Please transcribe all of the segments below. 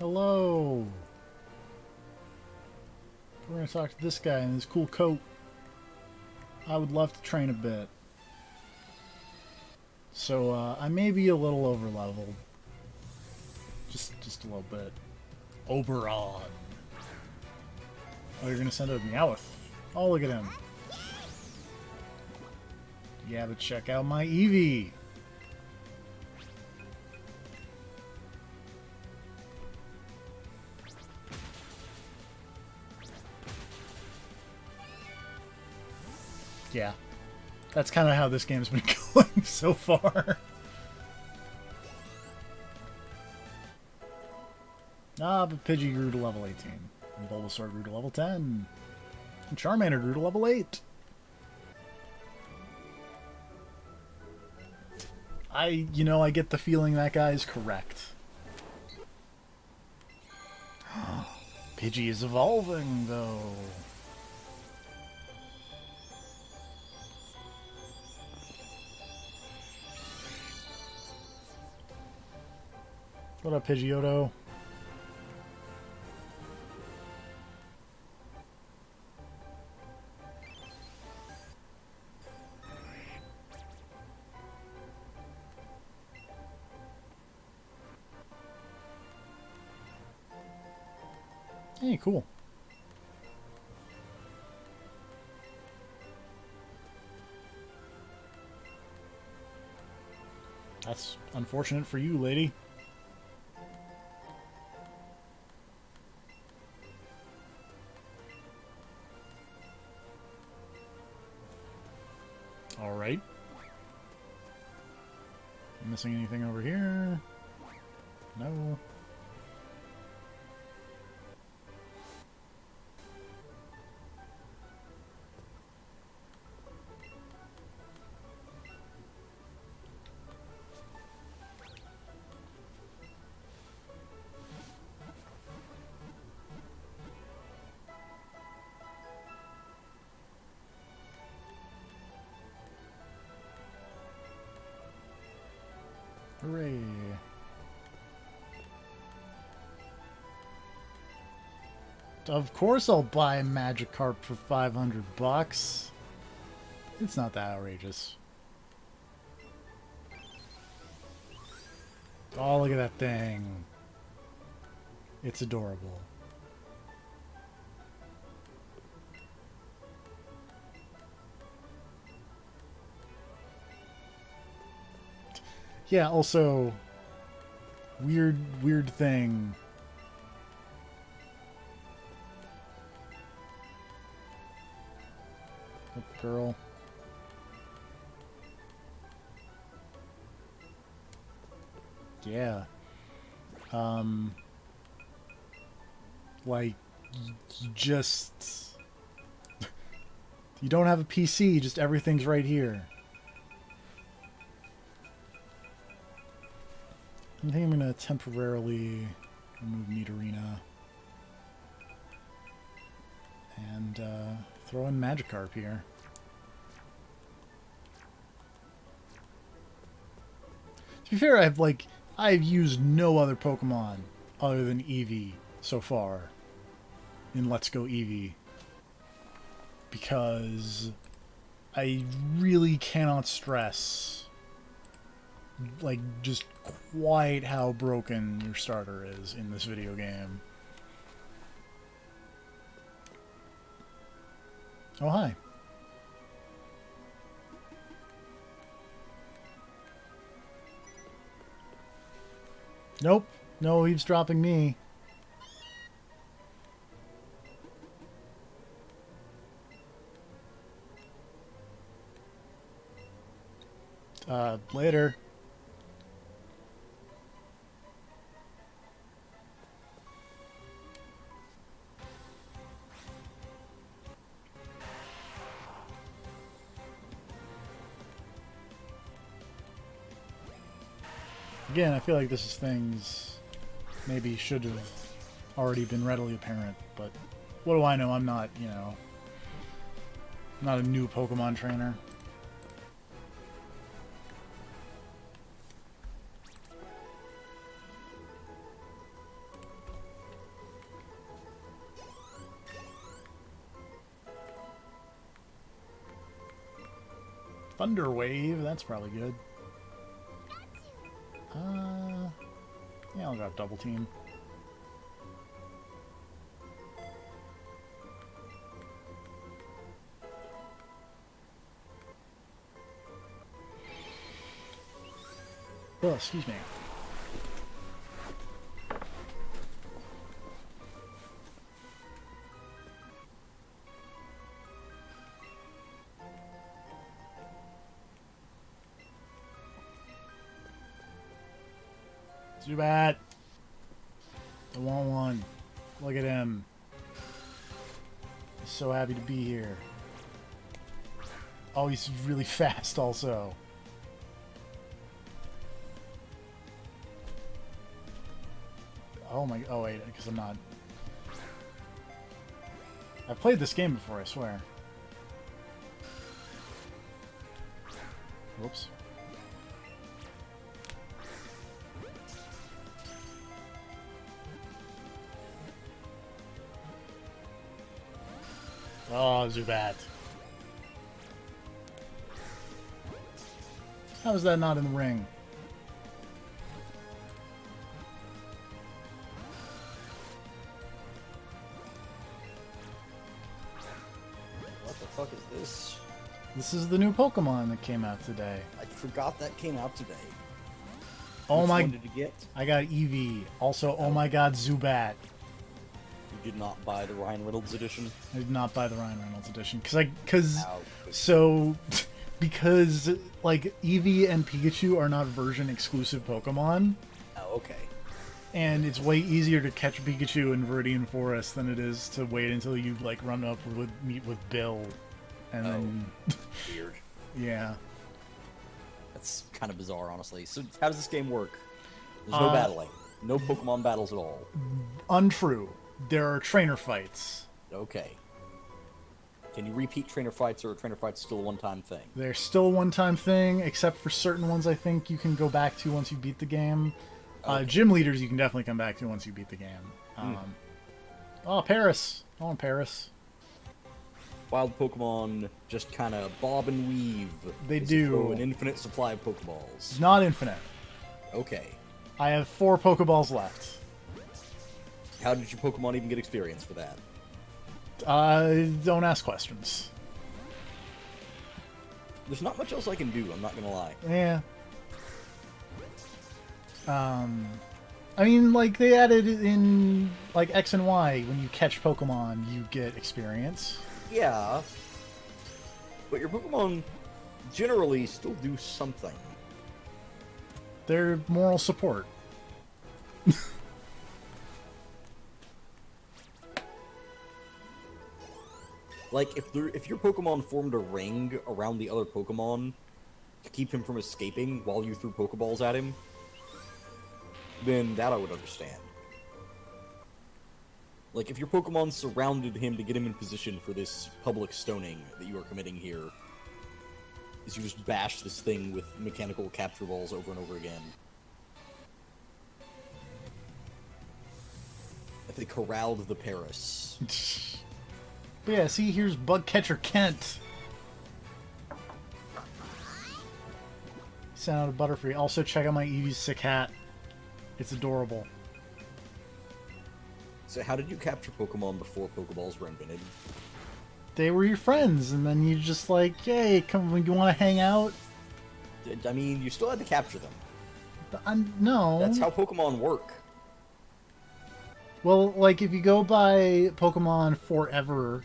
Hello. We're going to talk to this guy in his cool coat. I would love to train a bit. So, I may be a little over leveled. Just a little bit. Oberon. Oh, you're gonna send a Meowth. Oh, look at him. Yeah, but check out my Eevee. Yeah. That's kind of how this game's been going so far. Ah, but Pidgey grew to level 18. And Bulbasaur grew to level 10. And Charmander grew to level 8. I get the feeling that guy is correct. Pidgey is evolving, though. What up, Pidgeotto? Hey, cool. That's unfortunate for you, lady. Alright. Missing anything over here? No. Hooray. Of course I'll buy a Magikarp for 500 bucks. It's not that outrageous. Oh, look at that thing. It's adorable. Yeah, also, weird thing. Oh, girl. Yeah. Like, you just... You don't have a PC, just everything's right here. I think I'm going to temporarily remove Nidorina. And throw in Magikarp here. To be fair, I've used no other Pokemon other than Eevee so far in Let's Go Eevee. Because I really cannot stress just quite how broken your starter is in this video game. Oh, hi. Nope. No eavesdropping me. Later. Again, I feel like this is things maybe should have already been readily apparent, but what do I know? I'm not, I'm not a new Pokemon trainer. Thunder Wave, that's probably good. Yeah, I'll drop Double Team. Oh, excuse me. Zubat! I want one. Look at him. He's so happy to be here. Oh, he's really fast also. Oh my, oh wait, because I'm not... I've played this game before, I swear. Whoops. Oh, Zubat. How is that not in the ring? What the fuck is this? This is the new Pokemon that came out today. I forgot that came out today. Oh Which my... one did you get? I got Eevee. Also, oh my god, Zubat. You did not buy the Ryan Reynolds edition? I did not buy the Ryan Reynolds edition. Because, like, Eevee and Pikachu are not version-exclusive Pokemon. Oh, okay. And it's way easier to catch Pikachu in Viridian Forest than it is to wait until you, like, run up with meet with Bill. And then... Weird. Yeah. That's kind of bizarre, honestly. So, how does this game work? There's no battling. No Pokemon battles at all. Untrue. There are trainer fights. Okay. Can you repeat trainer fights, or are trainer fights still a one-time thing? They're still a one-time thing, except for certain ones I think you can go back to once you beat the game. Okay. Gym leaders you can definitely come back to once you beat the game. Oh, Paris. I want Paris. Wild Pokemon just kind of bob and weave. They as do. you throw an infinite supply of Pokeballs. Not infinite. Okay. I have 4 Pokeballs left. How did your Pokemon even get experience for that? Don't ask questions. There's not much else I can do, I'm not gonna lie. Yeah. I mean, like, they added in, like, X and Y, when you catch Pokemon, you get experience. Yeah. But your Pokemon generally still do something. They're moral support. Like, if your Pokemon formed a ring around the other Pokemon to keep him from escaping while you threw Pokeballs at him, then that I would understand. Like, if your Pokemon surrounded him to get him in position for this public stoning that you are committing here, is you just bash this thing with mechanical capture balls over and over again. If they corralled the Paris. But yeah, see, here's Bug Catcher Kent. Sent out a Butterfree. Also, check out my Eevee's sick hat. It's adorable. So how did you capture Pokemon before Pokeballs were invented? They were your friends, and then you just like, hey, come, you want to hang out? I mean, you still had to capture them. No. That's how Pokemon work. Well, like, if you go by Pokemon Forever,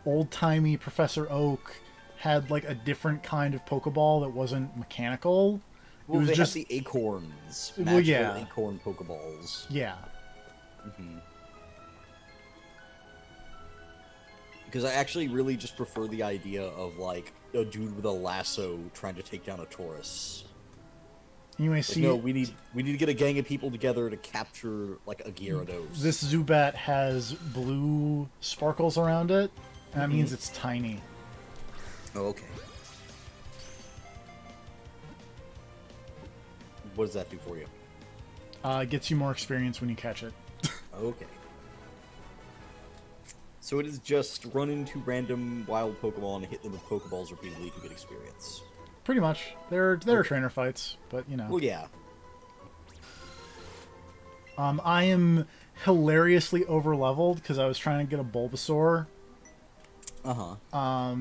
old-timey Professor Oak had, like, a different kind of Pokeball that wasn't mechanical. Well, it was they just had the acorns. Well, Magical yeah. acorn Pokeballs. Yeah. Because I actually really just prefer the idea of, like, a dude with a lasso trying to take down a Taurus. Anyway, Like, see, no, we need to get a gang of people together to capture, like, a Gyarados. this Zubat has blue sparkles around it, and that means it's tiny. Oh, okay. What does that do for you? It gets you more experience when you catch it. Okay. So it is just run into random wild Pokemon and hit them with Pokeballs repeatedly to get experience. Pretty much. There are trainer fights, but you know. Well, yeah. I am hilariously overleveled because I was trying to get a Bulbasaur. Uh-huh.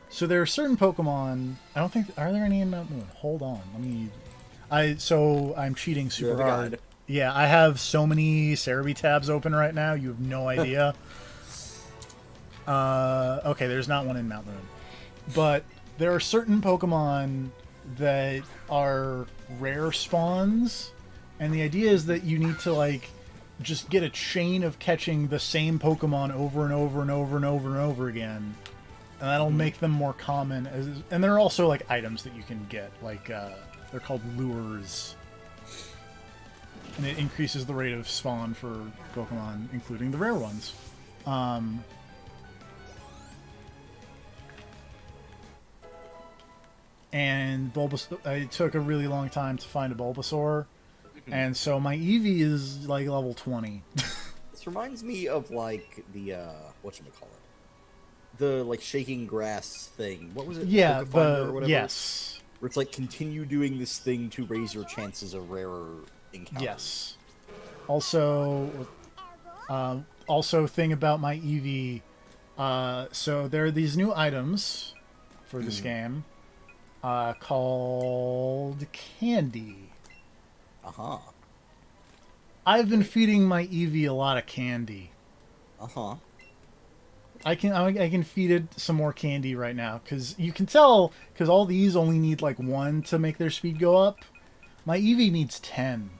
So there are certain Pokemon. I don't think are there any in Mount Moon. Hold on, let me. I'm cheating super the hard. guide. Yeah, I have so many Cerebi tabs open right now. You have no idea. Okay, there's not one in Mount Moon, but there are certain Pokemon that are rare spawns, and the idea is that you need to like just get a chain of catching the same Pokemon over and over and over and over and over again, and that'll make them more common. And there are also like items that you can get, like they're called lures, and it increases the rate of spawn for Pokemon, including the rare ones. And Bulbasaur, it took a really long time to find a Bulbasaur, and so my Eevee is like level 20. This reminds me of like the whatchamacallit? The like shaking grass thing. What was it? Yeah, Pokefinder or whatever? yes, Where it's like continue doing this thing to raise your chances of rarer encounters. yes. Also thing about my Eevee, so there are these new items for this game, called candy. Uh-huh. I've been feeding my Eevee a lot of candy. Uh-huh. I can feed it some more candy right now, because you can tell, because all these only need like 1 to make their speed go up. My Eevee needs 10.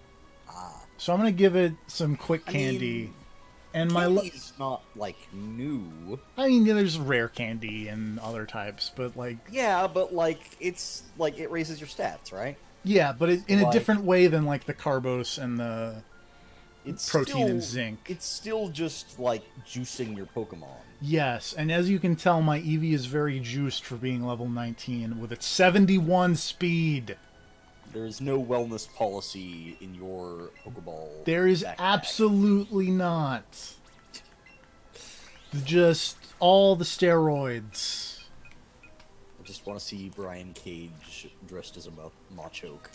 So I'm gonna give it some quick candy. mean, And Candy's not like new. I mean, there's rare candy and other types, but like, Yeah, but like it's like it raises your stats, right? yeah, but in a Like- different way than like the Carbos and the It's protein and still- zinc. It's still just like juicing your Pokemon. Yes, and as you can tell, my Eevee is very juiced for being level 19 with its 71 speed. There is no wellness policy in your Pokeball. There is backpack. absolutely not. Just all the steroids. I just want to see Brian Cage dressed as a Machoke.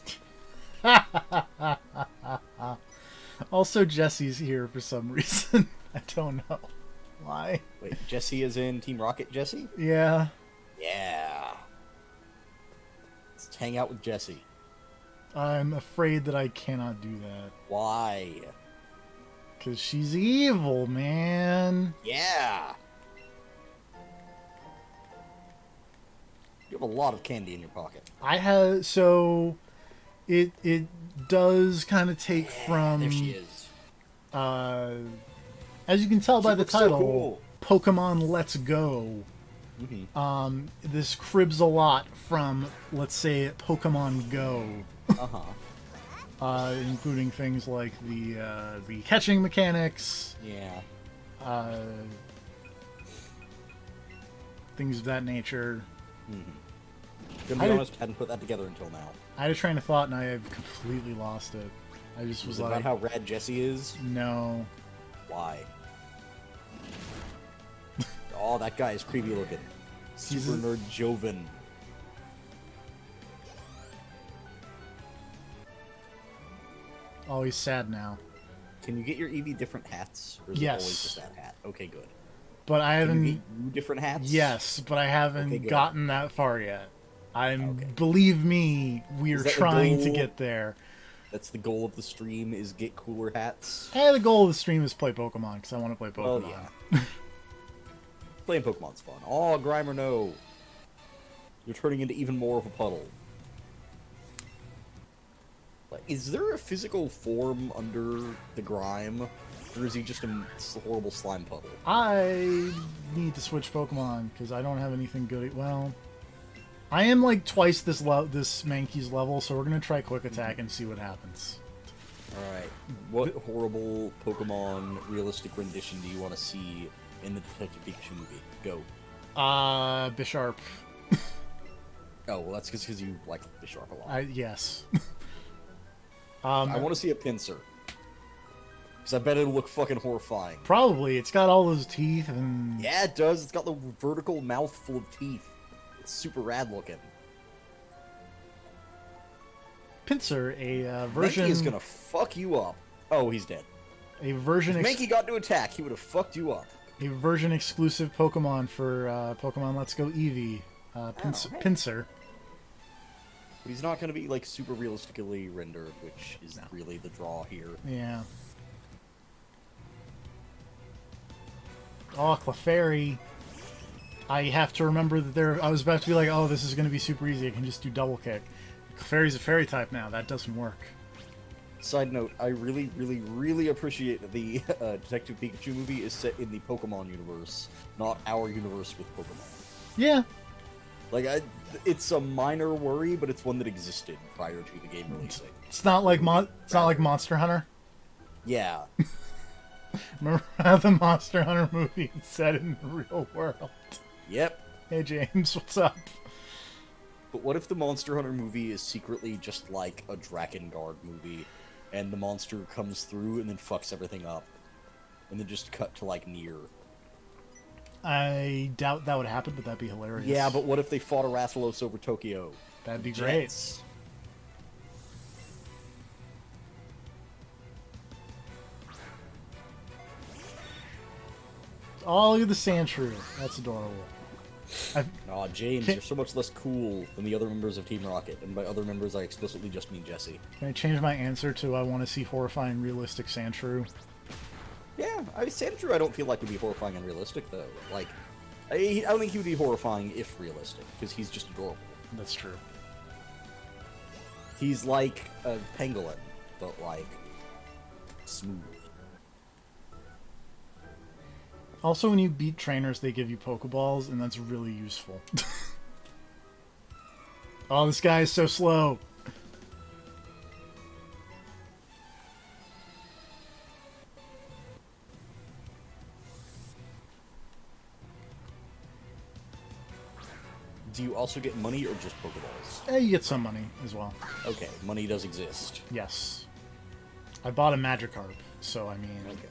Also, Jesse's here for some reason. I don't know why. Wait, Jesse is in Team Rocket Jesse? Yeah. Yeah. Let's hang out with Jesse. I'm afraid that I cannot do that. Why? Because she's evil, man. Yeah. You have a lot of candy in your pocket. I have... So... It does kind of take from... There she is. As you can tell by She the looks so title, cool. Pokemon Let's Go. This cribs a lot from, let's say, Pokemon Go. Uh-huh. Including things like the catching mechanics, Yeah. things of that nature. To be honest, hadn't put that together until now. I had a train of thought and I have completely lost it. I just was Is it like, about how rad Jesse is? no. Why? Oh, that guy is creepy looking. He's Super nerd Joven. Oh, he's sad now. Can you get your Eevee different hats? Or is it Yes. always just that hat? Okay, good. But I Can haven't. you get you different hats? Yes, but I haven't Okay, good. gotten that far yet. Okay. Believe me, we're Is that the trying to goal? get there. That's the goal of the stream, is get cooler hats. The goal of the stream is play Pokemon, because I want to play Well, Pokemon. yeah. Playing Pokemon's fun. Oh, Grimer, no. You're turning into even more of a puddle. Like, is there a physical form under the Grime? Or is he just a horrible slime puddle? I need to switch Pokemon, because I don't have anything good. Well, I am like twice this Mankey's level, so we're going to try Quick Attack and see what happens. Alright. What horrible Pokemon realistic rendition do you want to see in the Detective Pikachu movie? Go. Bisharp. Oh, well, that's because you like Bisharp a lot. Yes. I want to see a Pinsir. Because I bet it'll look fucking horrifying. Probably. It's got all those teeth and... Yeah, it does. It's got the vertical mouth full of teeth. It's super rad looking. Pinsir, a version... Mankey is gonna fuck you up. Oh, he's dead. A version... If Mankey got to attack, he would have fucked you up. A version exclusive Pokemon for Pokemon Let's Go Eevee. Pinsir. But he's not gonna be, like, super realistically rendered, which is really the draw here. Yeah. Oh, Clefairy. I have to remember that I was about to be like, oh, this is going to be super easy. I can just do double kick. Clefairy's a fairy type now. That doesn't work. Side note, I really, really, really appreciate that the Detective Pikachu movie is set in the Pokemon universe, not our universe with Pokemon. Yeah. Like, it's a minor worry, but it's one that existed prior to the game releasing. It's not like Monster Hunter. Yeah. Remember how the Monster Hunter movie is set in the real world? Yep. Hey James, what's up? But what if the Monster Hunter movie is secretly just like a Drakengard movie, and the monster comes through and then fucks everything up, and then just cut to, like, Nier? I doubt that would happen, but that'd be hilarious. Yeah, but what if they fought a Rathalos over Tokyo? That'd be great. Jets. Oh, look at the Sandshrew. That's adorable. Aw, James, you're so much less cool than the other members of Team Rocket, and by other members I explicitly just mean Jesse. Can I change my answer to I want to see horrifying realistic Sandshrew? Yeah, Sandshrew I don't feel like would be horrifying and realistic, though. Like, I don't think he would be horrifying if realistic, because he's just adorable. That's true. He's like a pangolin, but, like, smooth. Also, when you beat trainers, they give you Pokeballs, and that's really useful. Oh, this guy is so slow. Do you also get money or just Pokeballs? You get some money as well. Okay, money does exist. Yes. I bought a Magikarp, so I mean... Okay.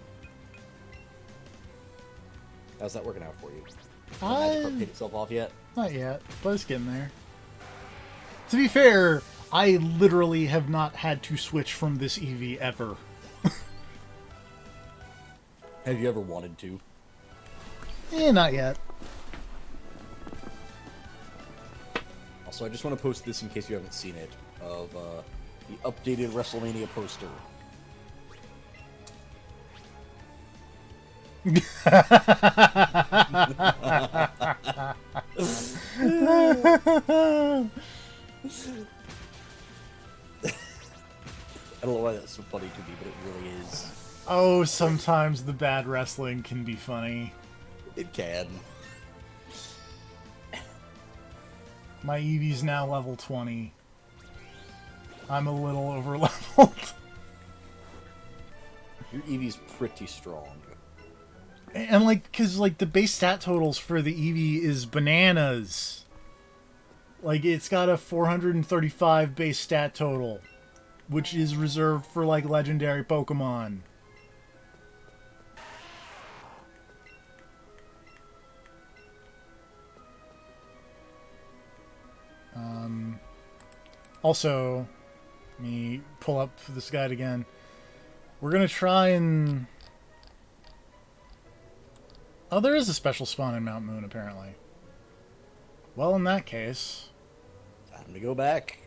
How's that working out for you? Has Magikarp paid itself off yet? Not yet, but it's getting there. To be fair, I literally have not had to switch from this Eevee ever. Have you ever wanted to? Not yet. Also, I just want to post this in case you haven't seen it, of the updated WrestleMania poster. I don't know why that's so funny to me, but it really is. Oh, sometimes the bad wrestling can be funny. It can. My Eevee's now level 20. I'm a little over-leveled. Your Eevee's pretty strong. And, like, because, like, the base stat totals for the Eevee is bananas. Like, it's got a 435 base stat total, which is reserved for, like, legendary Pokemon. Also, let me pull up this guide again. We're going to try and... Oh, there is a special spawn in Mount Moon, apparently. Well, in that case... Time to go back.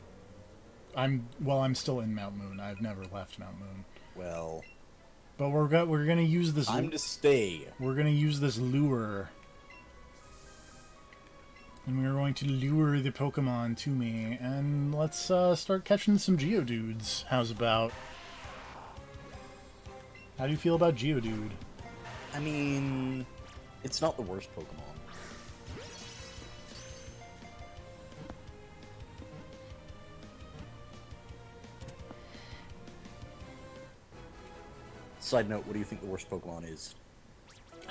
I'm still in Mount Moon. I've never left Mount Moon. Well... But we're going to use this... Time to stay. We're going to use this lure. And we're going to lure the Pokemon to me. And let's start catching some Geodudes. How's about? How do you feel about Geodude? I mean... It's not the worst Pokemon. Side note, what do you think the worst Pokemon is?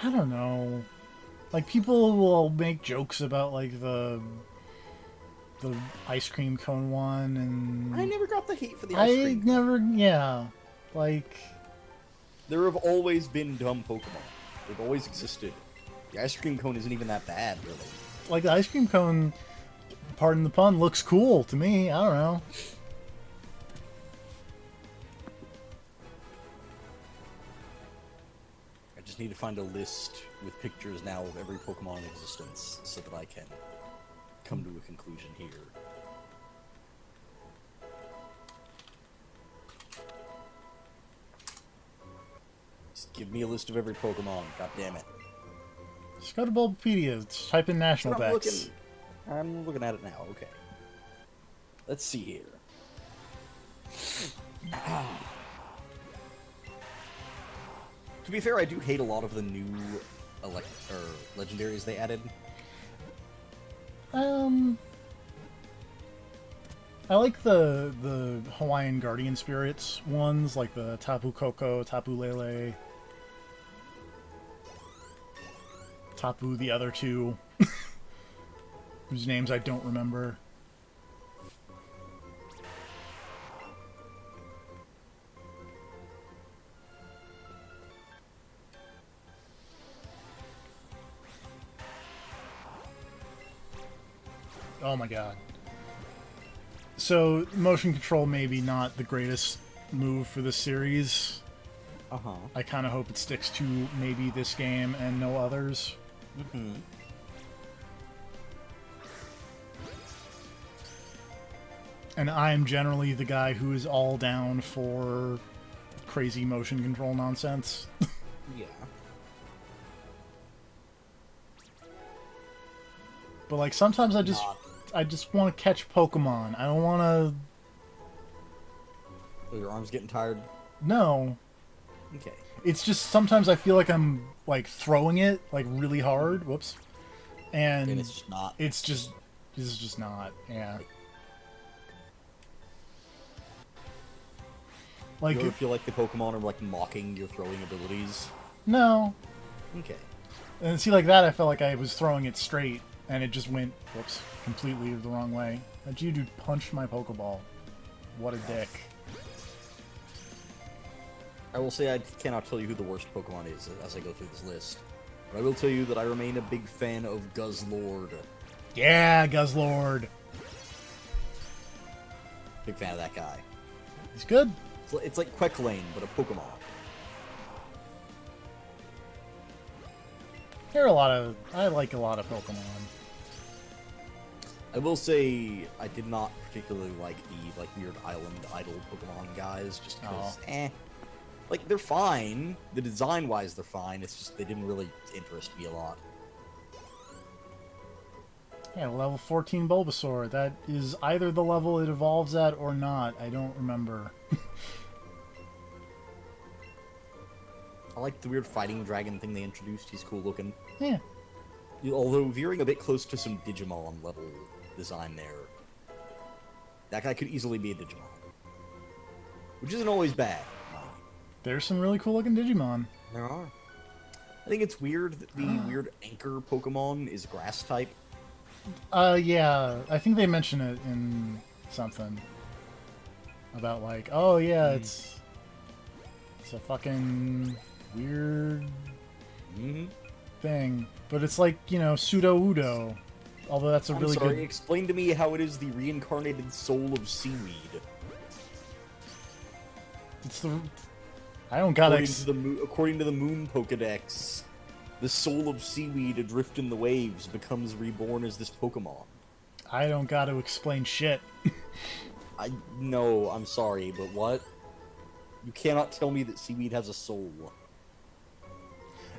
I don't know. Like, people will make jokes about, like, the ice cream cone one, and... I never got the hate for the ice cream. Yeah. Like... There have always been dumb Pokemon. They've always existed. The ice cream cone isn't even that bad, really. Like, the ice cream cone, pardon the pun, looks cool to me. I don't know. I just need to find a list with pictures now of every Pokemon in existence so that I can come to a conclusion here. Just give me a list of every Pokemon, god damn it. Just go to Bulbapedia, just type in National Dex. I'm looking at it now, okay. Let's see here. To be fair, I do hate a lot of the new legendaries they added. I like the Hawaiian Guardian Spirits ones, like the Tapu Koko, Tapu Lele, Tapu the other two, whose names I don't remember. Oh my god. So, motion control maybe not the greatest move for this series. Uh-huh. I kind of hope it sticks to maybe this game and no others. Mm-hmm. And I'm generally the guy who is all down for crazy motion control nonsense. Yeah. But, like, sometimes I just want to catch Pokemon. I don't want to... Oh, your arm's getting tired? No. Okay. It's just sometimes I feel like I'm, like, throwing it, like, really hard. Whoops. And it's just not. It's just not. Yeah. Like, You ever feel like the Pokemon are, like, mocking your throwing abilities? No. Okay. And see, like that, I felt like I was throwing it straight, and it just went, whoops, completely the wrong way. That dude punched my Pokeball. What a dick. I will say I cannot tell you who the worst Pokemon is as I go through this list. But I will tell you that I remain a big fan of Guzzlord. Yeah, Guzzlord. Big fan of that guy. He's good. It's like Quecklane, but a Pokemon. I like a lot of Pokemon. I will say I did not particularly like the weird island idol Pokemon guys, just because like they're fine. The design wise they're fine. It's just they didn't really interest me a lot. Yeah, level 14 Bulbasaur. That is either the level it evolves at or not. I don't remember. I like the weird fighting dragon thing they introduced. He's cool looking. Yeah. Although veering a bit close to some Digimon level design there. That guy could easily be a Digimon. Which isn't always bad. There's some really cool looking Digimon. There are. I think it's weird that the weird anchor Pokemon is grass type. Yeah. I think they mention it in something. About like, oh yeah, it's a fucking weird thing. But it's like, you know, pseudo-Udo. Although that's a really good... Explain to me how it is the reincarnated soul of seaweed. It's the... I don't gotta... According to the Moon Pokedex, the soul of seaweed adrift in the waves becomes reborn as this Pokemon. I don't gotta explain shit. No, I'm sorry, but what? You cannot tell me that seaweed has a soul.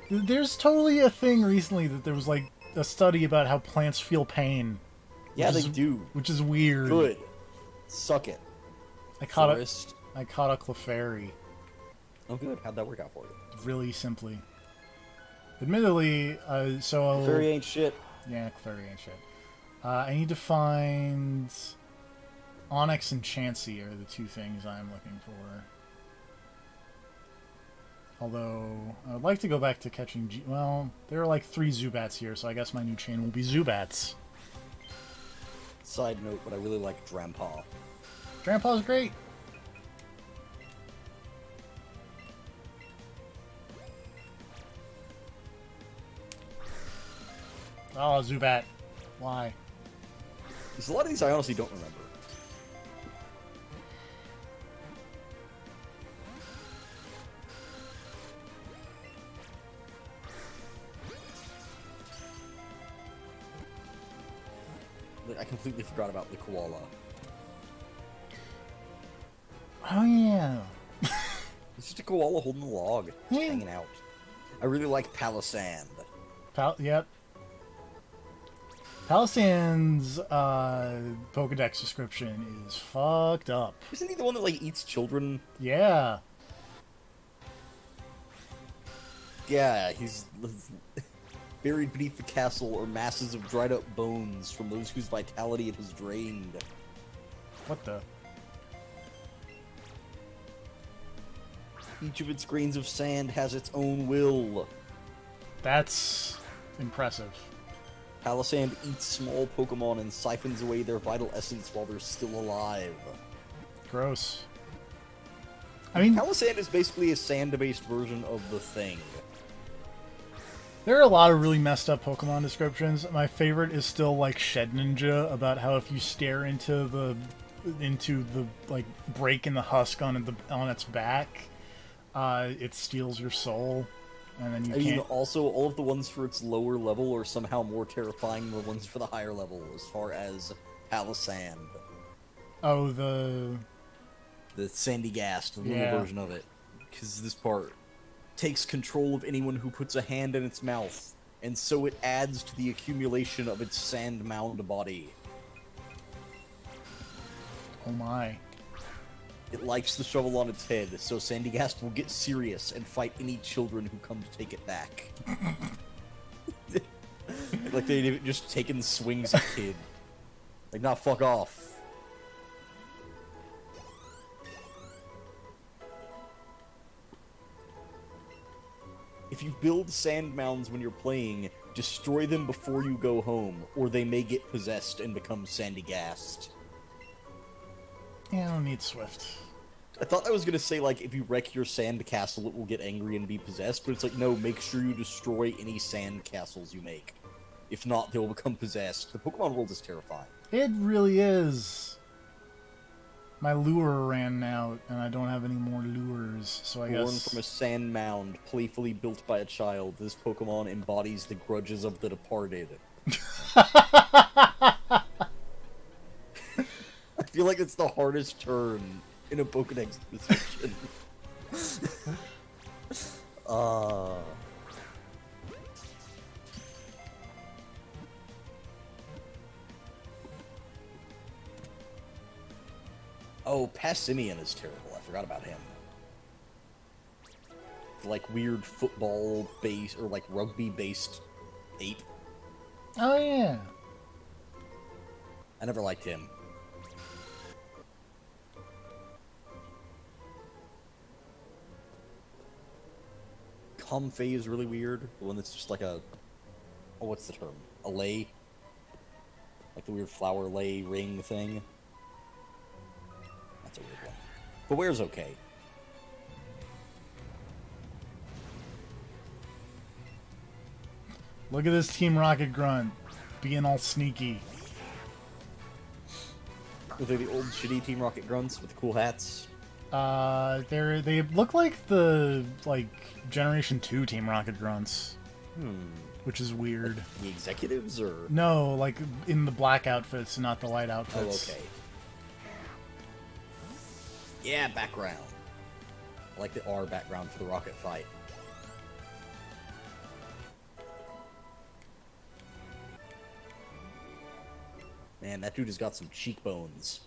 There's totally a thing recently that there was like a study about how plants feel pain. Yeah, they do. Which is weird. Good. Suck it. I caught a Clefairy. Oh, good. How'd that work out for you? Really simply. Admittedly, Clefairy ain't shit. Yeah, Clefairy ain't shit. I need to find Onyx and Chansey are the two things I'm looking for. Although, I would like to go back to catching well, there are like 3 Zubats here, so I guess my new chain will be Zubats. Side note, but I really like Drampaw. Drampaw's great! Oh, Zubat. Why? There's a lot of these I honestly don't remember. I completely forgot about the koala. Oh, yeah. It's just a koala holding a log, just hanging out. I really like Palisand. Yep. Palisand's Pokedex description is fucked up. Isn't he the one that, like, eats children? Yeah. Yeah, he's buried beneath the castle are masses of dried up bones from those whose vitality it has drained. What the? Each of its grains of sand has its own will. That's impressive. Palisand eats small Pokemon and siphons away their vital essence while they're still alive. Gross. I mean, Palisand is basically a sand-based version of the Thing. there are a lot of really messed up Pokemon descriptions. My favorite is still like Shed Ninja, about how if you stare into the like break in the husk on its back, it steals your soul, and then you I mean, can't. also, all of the ones for its lower level are somehow more terrifying than the ones for the higher level, as far as Palisand. Oh, the Sandy Gast, the Yeah. little version of it. Because this part takes control of anyone who puts a hand in its mouth, and so it adds to the accumulation of its sand mound body. oh my. It likes the shovel on its head, so Sandygast will get serious and fight any children who come to take it back. Like they've just taken swings at kid. Like, nah, fuck off. If you build sand mounds when you're playing, destroy them before you go home, or they may get possessed and become Sandygast. Yeah, I don't need Swift. I thought I was gonna say, like, if you wreck your sand castle, it will get angry and be possessed, but it's like, no, make sure you destroy any sand castles you make. If not, they will become possessed. The Pokemon world is terrifying. It really is. My lure ran out, and I don't have any more lures, so I Born guess... from a sand mound, playfully built by a child, this Pokemon embodies the grudges of the departed. I feel like it's the hardest turn in a Pokedex description. Oh, Passimian is terrible. I forgot about him. Like weird football-based or like rugby-based ape. Oh, yeah. I never liked him. Comfey is really weird. The one that's just like a... Oh, what's the term? A lei? Like the weird flower lei ring thing. That's a weird one. But where's okay? Look at this Team Rocket grunt being all sneaky. Were they the old shitty Team Rocket grunts with the cool hats? They look like the Generation 2 Team Rocket grunts, which is weird. Like the executives, or No, like in the black outfits, not the white oh, outfits. okay. Yeah, background. I like the R background for the rocket fight. Man, that dude has got some cheekbones.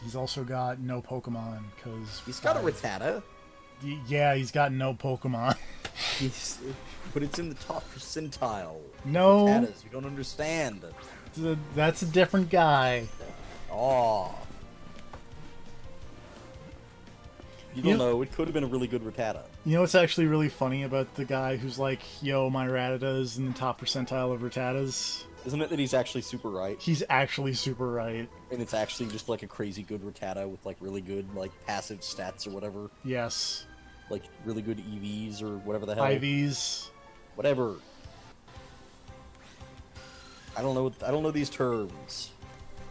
He's also got no Pokemon, because... He's got a Rattata. Yeah, he's got no Pokemon. But it's in the top percentile. No. Rattatas, you don't understand. That's a different guy. Aw. You don't know, it could have been a really good Rattata. You know what's actually really funny about the guy who's like, yo, my Rattata is in the top percentile of Rattatas? Isn't it that he's actually super right? He's actually super right. And it's actually just like a crazy good Rattata with like really good like passive stats or whatever. Yes. Like really good EVs or whatever the hell. IVs. Whatever. I don't know these terms.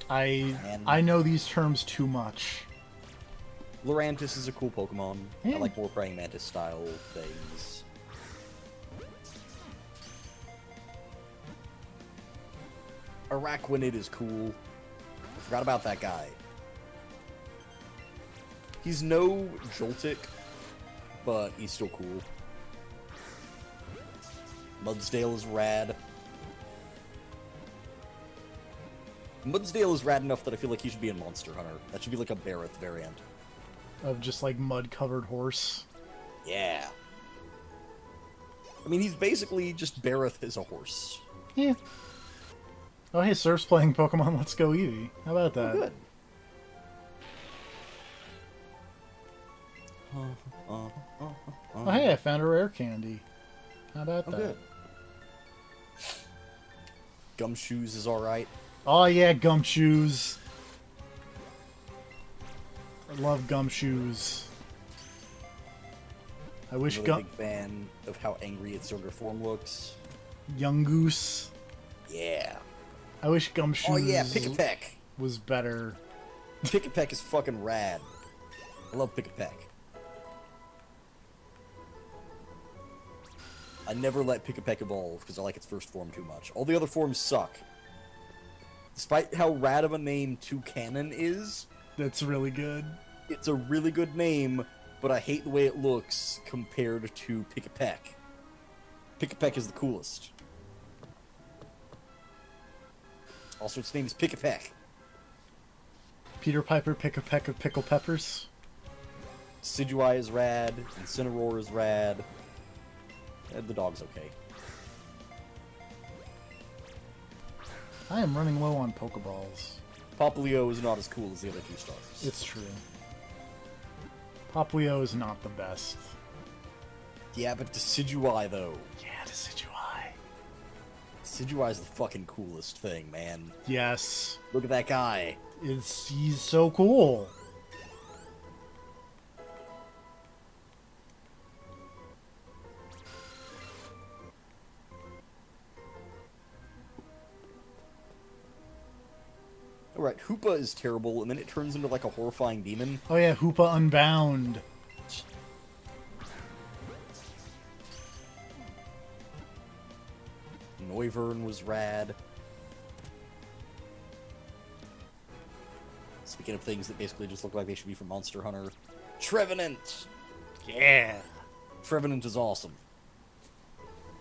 I Man. I know these terms too much. Lurantis is a cool Pokemon. Yeah. I like more praying mantis style things. Araquanid is cool. Forgot about that guy. He's no Joltik, but he's still cool. Mudsdale is rad. Mudsdale is rad enough that I feel like he should be in Monster Hunter. That should be like a Barrett variant. Of just like mud-covered horse. Yeah. I mean, he's basically just Barrett as a horse. Yeah. Oh, hey, Surf's playing Pokemon Let's Go Eevee. How about that? Oh, good. Oh, hey, I found a rare candy. How about that? Good. Gumshoes is alright. Oh, yeah, Gumshoes. I love Gumshoes. I wish I'm a big fan of how angry its younger form looks. Young Goose. Yeah. I wish Gumshoes Oh yeah, Pick-a-Peck. was better. Pick-a-Peck is fucking rad. I love Pick-a-Peck. I never let Pick-a-Peck evolve because I like its first form too much. All the other forms suck. Despite how rad of a name Toucanon is, That's really good. it's a really good name, but I hate the way it looks compared to Pick-a-Peck. Pick-a-Peck is the coolest. Also, its name is Pick-a-Peck. Peter Piper, Pick-a-Peck of Pickle Peppers. Decidueye is rad, Incineroar is rad. The dog's okay. I am running low on Pokeballs. Popplio is not as cool as the other two stars. It's true. Poplio is not the best. Yeah, but Decidueye, though. Yeah, Decidueye. Decidueye is the fucking coolest thing, man. Yes. Look at that guy. He's so cool. Alright, Hoopa is terrible, and then it turns into like a horrifying demon. Oh yeah, Hoopa Unbound. Noivern was rad. Speaking of things that basically just look like they should be from Monster Hunter, Trevenant! Yeah. Trevenant is awesome.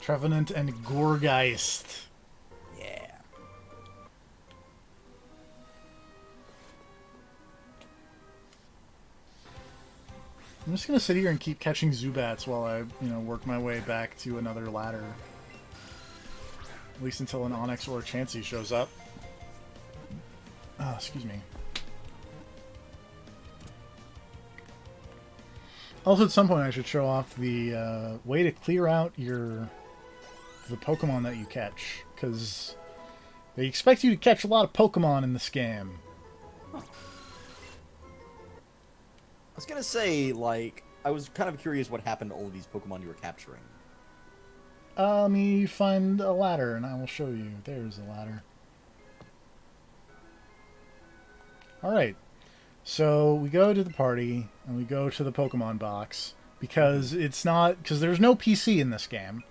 Trevenant and Gorgeist. Yeah. I'm just gonna sit here and keep catching Zubats while I, work my way back to another ladder. At least until an Onix or a Chansey shows up. Oh, excuse me. Also, at some point, I should show off the way to clear out the Pokemon that you catch, because they expect you to catch a lot of Pokemon in this game. I was gonna say, like, I was kind of curious what happened to all of these Pokemon you were capturing. Let me find a ladder, and I will show you. There's a ladder. Alright. So, we go to the party, and we go to the Pokemon box, because there's no PC in this game.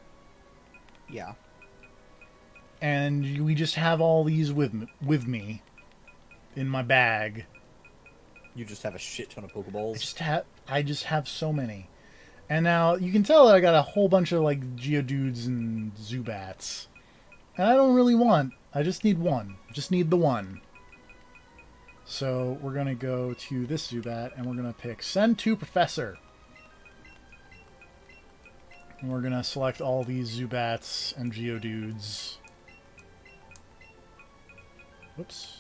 Yeah. And we just have all these with me in my bag. You just have a shit ton of Pokeballs. I just have so many. And now you can tell that I got a whole bunch of like Geodudes and Zubats. And I don't really want. I just need one. Just need the one. So we're gonna go to this Zubat and we're gonna pick Send to Professor. And we're gonna select all these Zubats and Geodudes. Whoops.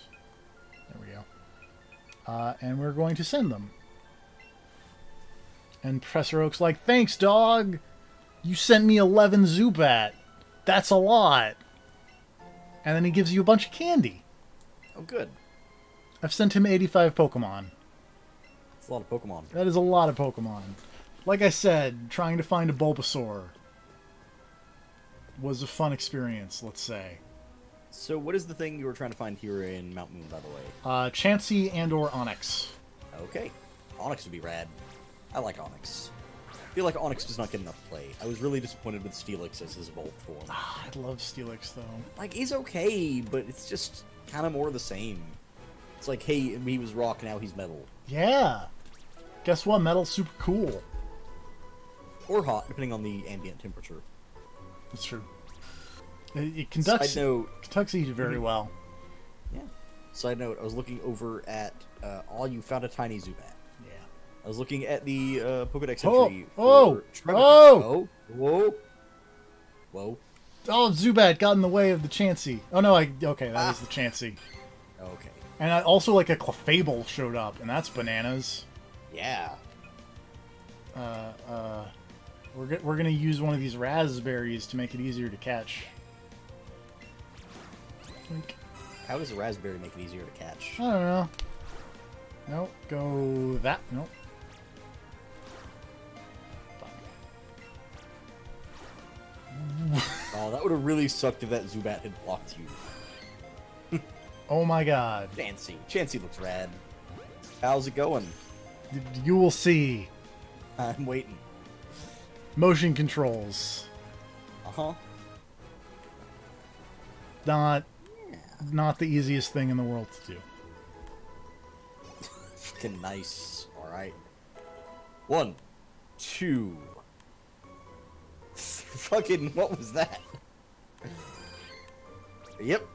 There we go. And we're going to send them. And Professor Oak's like, thanks, dog! You sent me 11 Zubat. That's a lot. And then he gives you a bunch of candy. Oh, good. I've sent him 85 Pokemon. That's a lot of Pokemon. That is a lot of Pokemon. Like I said, trying to find a Bulbasaur was a fun experience, let's say. So what is the thing you were trying to find here in Mount Moon, by the way? Chansey and/or Onyx. Okay. Onyx would be rad. I like Onyx. I feel like Onyx does not get enough play. I was really disappointed with Steelix as his evolved form. I love Steelix, though. Like, he's okay, but it's just kind of more of the same. It's like, hey, he was rock, now he's metal. Yeah. Guess what? Metal's super cool. Or hot, depending on the ambient temperature. That's true. It conducts heat very well. Yeah. Side note, I was looking over at... you found a tiny Zubat. Yeah. I was looking at the Pokedex Oh! entry Oh! for... Oh! Whoa! Whoa. Oh, Zubat got in the way of the Chansey. Oh, no, okay, that was the Chansey. Okay. And also, like, a Clefable showed up, and that's bananas. Yeah. We're gonna use one of these raspberries to make it easier to catch. How does a raspberry make it easier to catch? I don't know. Nope, go that. Nope. Oh, that would have really sucked if that Zubat had blocked you. Oh my god. Chansey looks rad. How's it going? You will see. I'm waiting. Motion controls. Uh-huh. Not the easiest thing in the world to do. Fucking nice. Alright. 1, 2. Fucking, what was that? Yep.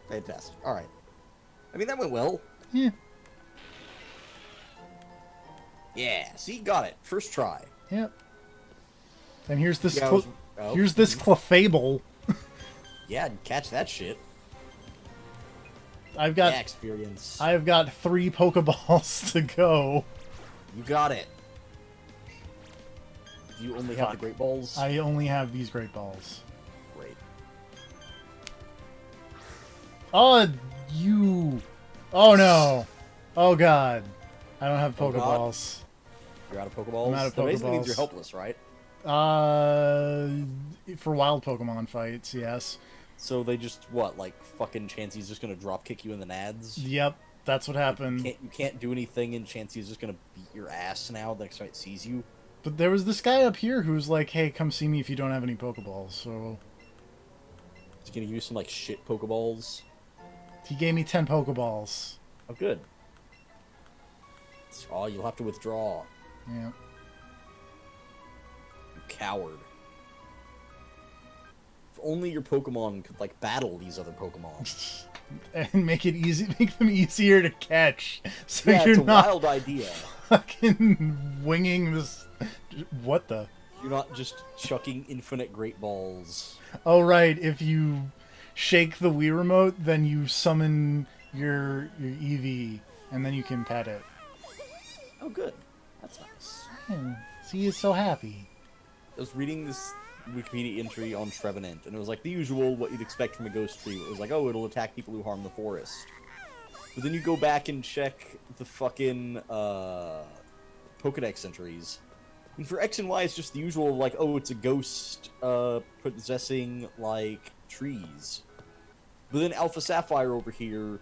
Fantastic. Alright. I mean, that went well. Yeah. Yeah, see, got it. First try. Yep. And here's this Yeah, here's this Clefable. Yeah, catch that shit. I've got experience. I've got 3 Pokeballs to go. You got it. Do you only have the Great Balls? I only have these Great Balls. Great. Oh, you. Oh no. Oh god. I don't have Pokeballs. You're out of Pokeballs? I'm out of That basically means Pokeballs. you're helpless, right? For wild Pokemon fights, yes. So they just, what, like, fucking Chansey's just gonna drop kick you in the nads? Yep, that's what happened. You can't do anything, and Chansey's just gonna beat your ass now the next time it sees you? But there was this guy up here who's like, hey, come see me if you don't have any Pokeballs, so... He's gonna use some, like, shit Pokeballs? He gave me 10 Pokeballs. Oh, good. Oh, you'll have to withdraw. Yeah. You coward. If only your Pokemon could, like, battle these other Pokemon. And make them easier to catch. So yeah, you're it's a not wild idea. fucking winging this... What the? You're not just chucking infinite Great Balls. Oh, right. If you shake the Wii Remote, then you summon your Eevee, and then you can pet it. Oh, good. That's nice. See, he's so happy. I was reading this Wikipedia entry on Trevenant, and it was like the usual, what you'd expect from a ghost tree. It was like, oh, it'll attack people who harm the forest. But then you go back and check the fucking Pokedex entries. And for X and Y, it's just the usual, like, oh, it's a ghost possessing, like, trees. But then Alpha Sapphire over here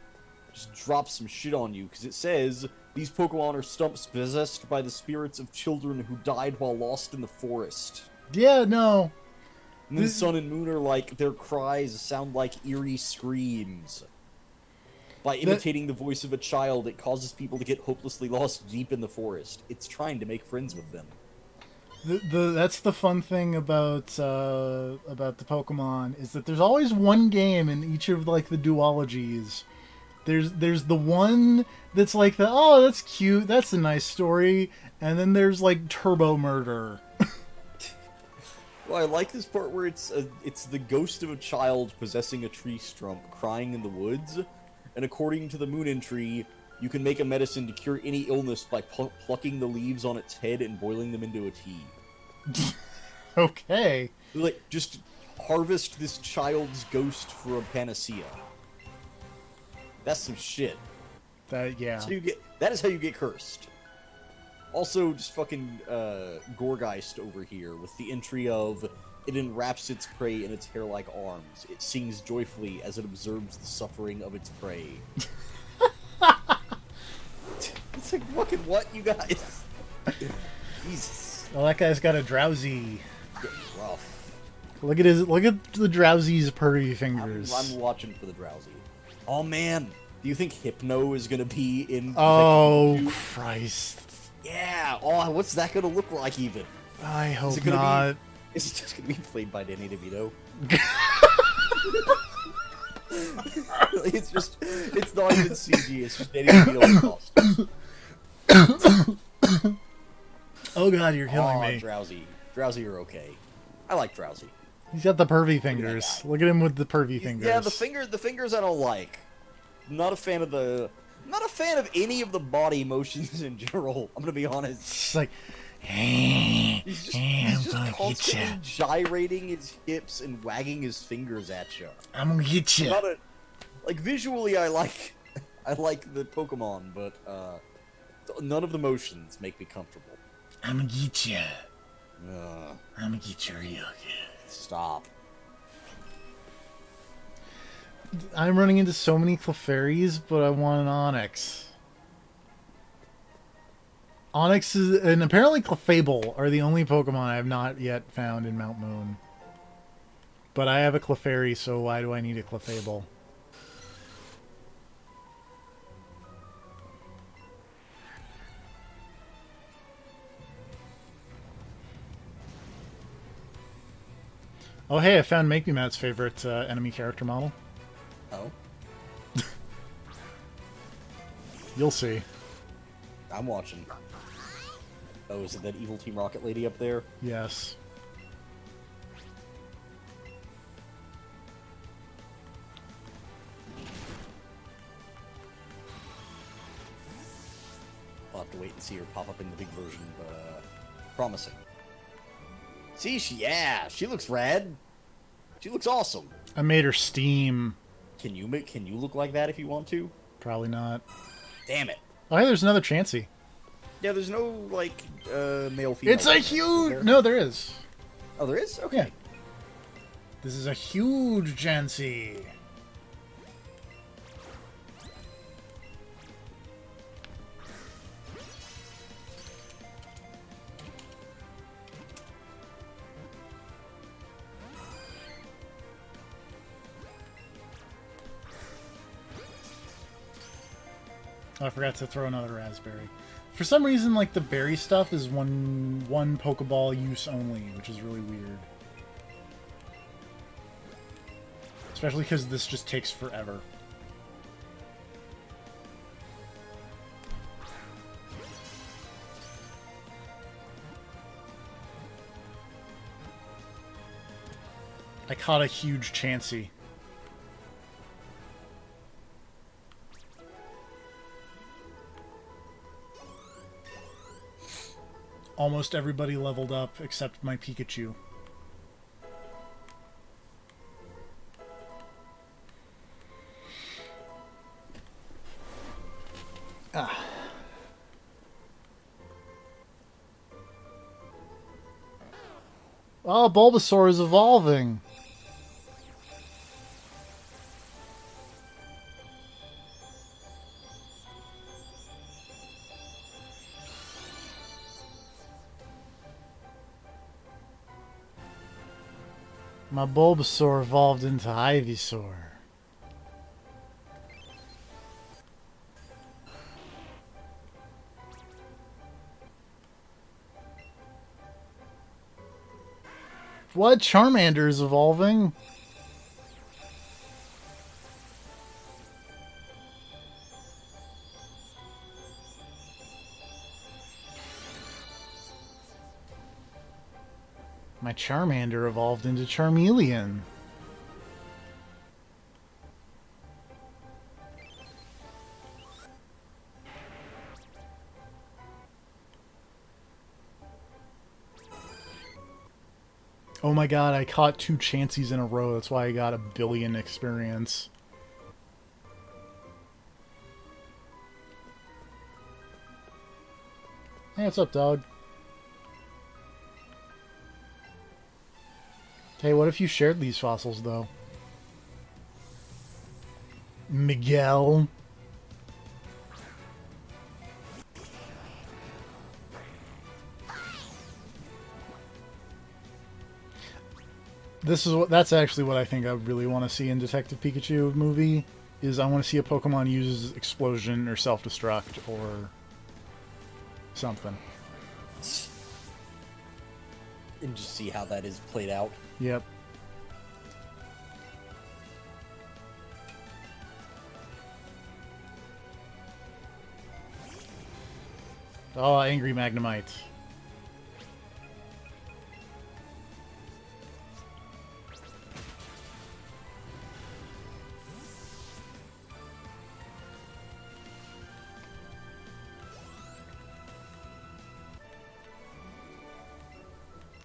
just drops some shit on you, because it says, these Pokemon are stumps possessed by the spirits of children who died while lost in the forest. Yeah, no. And then Sun and Moon are like, their cries sound like eerie screams. By imitating the voice of a child, it causes people to get hopelessly lost deep in the forest. It's trying to make friends with them. That's the fun thing about the Pokemon, is that there's always one game in each of, like, the duologies. There's the one that's like oh, that's cute, that's a nice story, and then there's, like, Turbo Murder. Well, I like this part where it's the ghost of a child possessing a tree stump crying in the woods, and according to the Moon entry, you can make a medicine to cure any illness by plucking the leaves on its head and boiling them into a tea. Okay. Like, just harvest this child's ghost for a panacea. That's some shit. Yeah. So that is how you get cursed. Also, just fucking Gorgeist over here with the entry of It enwraps its prey in its hair-like arms. It sings joyfully as it observes the suffering of its prey. It's like, fucking what, you guys? Jesus. Well, that guy's got a drowsy. Getting rough. Look at the drowsy's purry fingers. I'm watching for the drowsy. Oh, man. Do you think Hypno is going to be in... Oh, Christ. Yeah. Oh, what's that going to look like, even? I hope not. Is it just going to be played by Danny DeVito? It's not even CG, it's just Danny DeVito in costume. Oh god, you're killing me. Drowsy. Drowsy, you're okay. I like Drowsy. He's got the pervy fingers. Look at him with the pervy fingers. Yeah, the fingers I don't like. Not a fan of any of the body motions in general, I'm gonna be honest. It's like, he's just constantly gyrating his hips and wagging his fingers at you. I'm gonna get you. Like, visually, I like the Pokemon, but none of the motions make me comfortable. I'm gonna get you. I'm gonna get you real good. Stop. I'm running into so many Clefairies, but I want an Onix. Onix is, and apparently Clefable are the only Pokemon I have not yet found in Mount Moon. But I have a Clefairy, so why do I need a Clefable? Oh hey, I found Make Me Mad's favorite enemy character model. Oh? You'll see. I'm watching. Oh, is it that evil Team Rocket lady up there? Yes. I'll have to wait and see her pop up in the big version, but promising. See, she looks rad. She looks awesome. I made her steam. Can you look like that if you want to? Probably not. Damn it. Oh hey, there's another Chansey. Yeah, there's no, like, male-female. It's a huge... No, there is. Oh, there is? Okay. Yeah. This is a huge Chansey. Oh, I forgot to throw another raspberry. For some reason, like, the berry stuff is one Pokeball use only, which is really weird. Especially because this just takes forever. I caught a huge Chansey. Almost everybody leveled up except my Pikachu. Ah. Oh, Bulbasaur is evolving. My Bulbasaur evolved into Ivysaur. What? Charmander is evolving? My Charmander evolved into Charmeleon. Oh my god, I caught 2 Chanseys in a row. That's why I got 1 billion experience. Hey, what's up, dog? Hey, what if you shared these fossils, though? Miguel. That's actually what I think I really want to see in Detective Pikachu movie, is I want to see a Pokemon use explosion or self-destruct or something. And just see how that is played out. Yep. Oh, Angry Magnemite.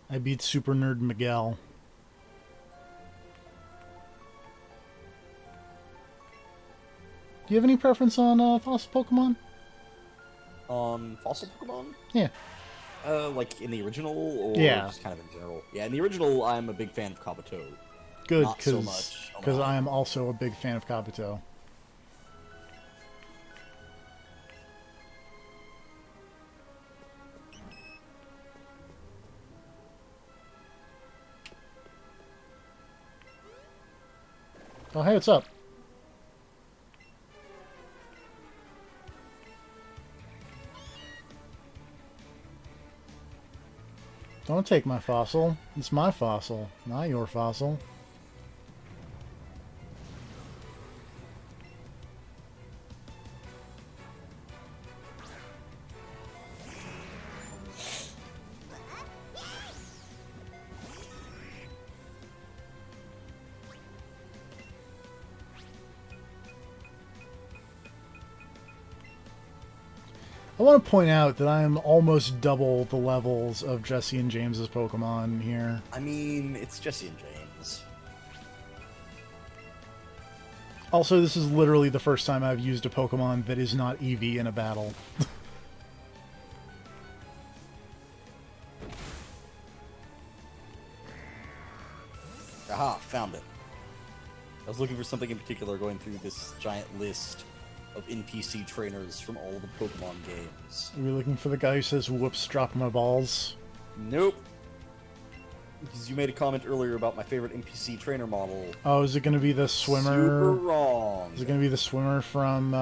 I beat Super Nerd Miguel. Do you have any preference on fossil Pokemon? On fossil Pokemon? Yeah. Like in the original, or Yeah. just kind of in general? Yeah, in the original, I'm a big fan of Kabuto. Good, Not so much. because I am also a big fan of Kabuto. Oh, hey, what's up? Don't take my fossil. It's my fossil, not your fossil. I want to point out that I am almost double the levels of Jesse and James's Pokemon here. I mean, it's Jesse and James. Also, this is literally the first time I've used a Pokemon that is not Eevee in a battle. Aha, found it. I was looking for something in particular going through this giant list of NPC trainers from all the Pokemon games. Are we looking for the guy who says, whoops, drop my balls? Nope. Because you made a comment earlier about my favorite NPC trainer model. Oh, is it going to be the swimmer? Super wrong. Is it going to be the swimmer from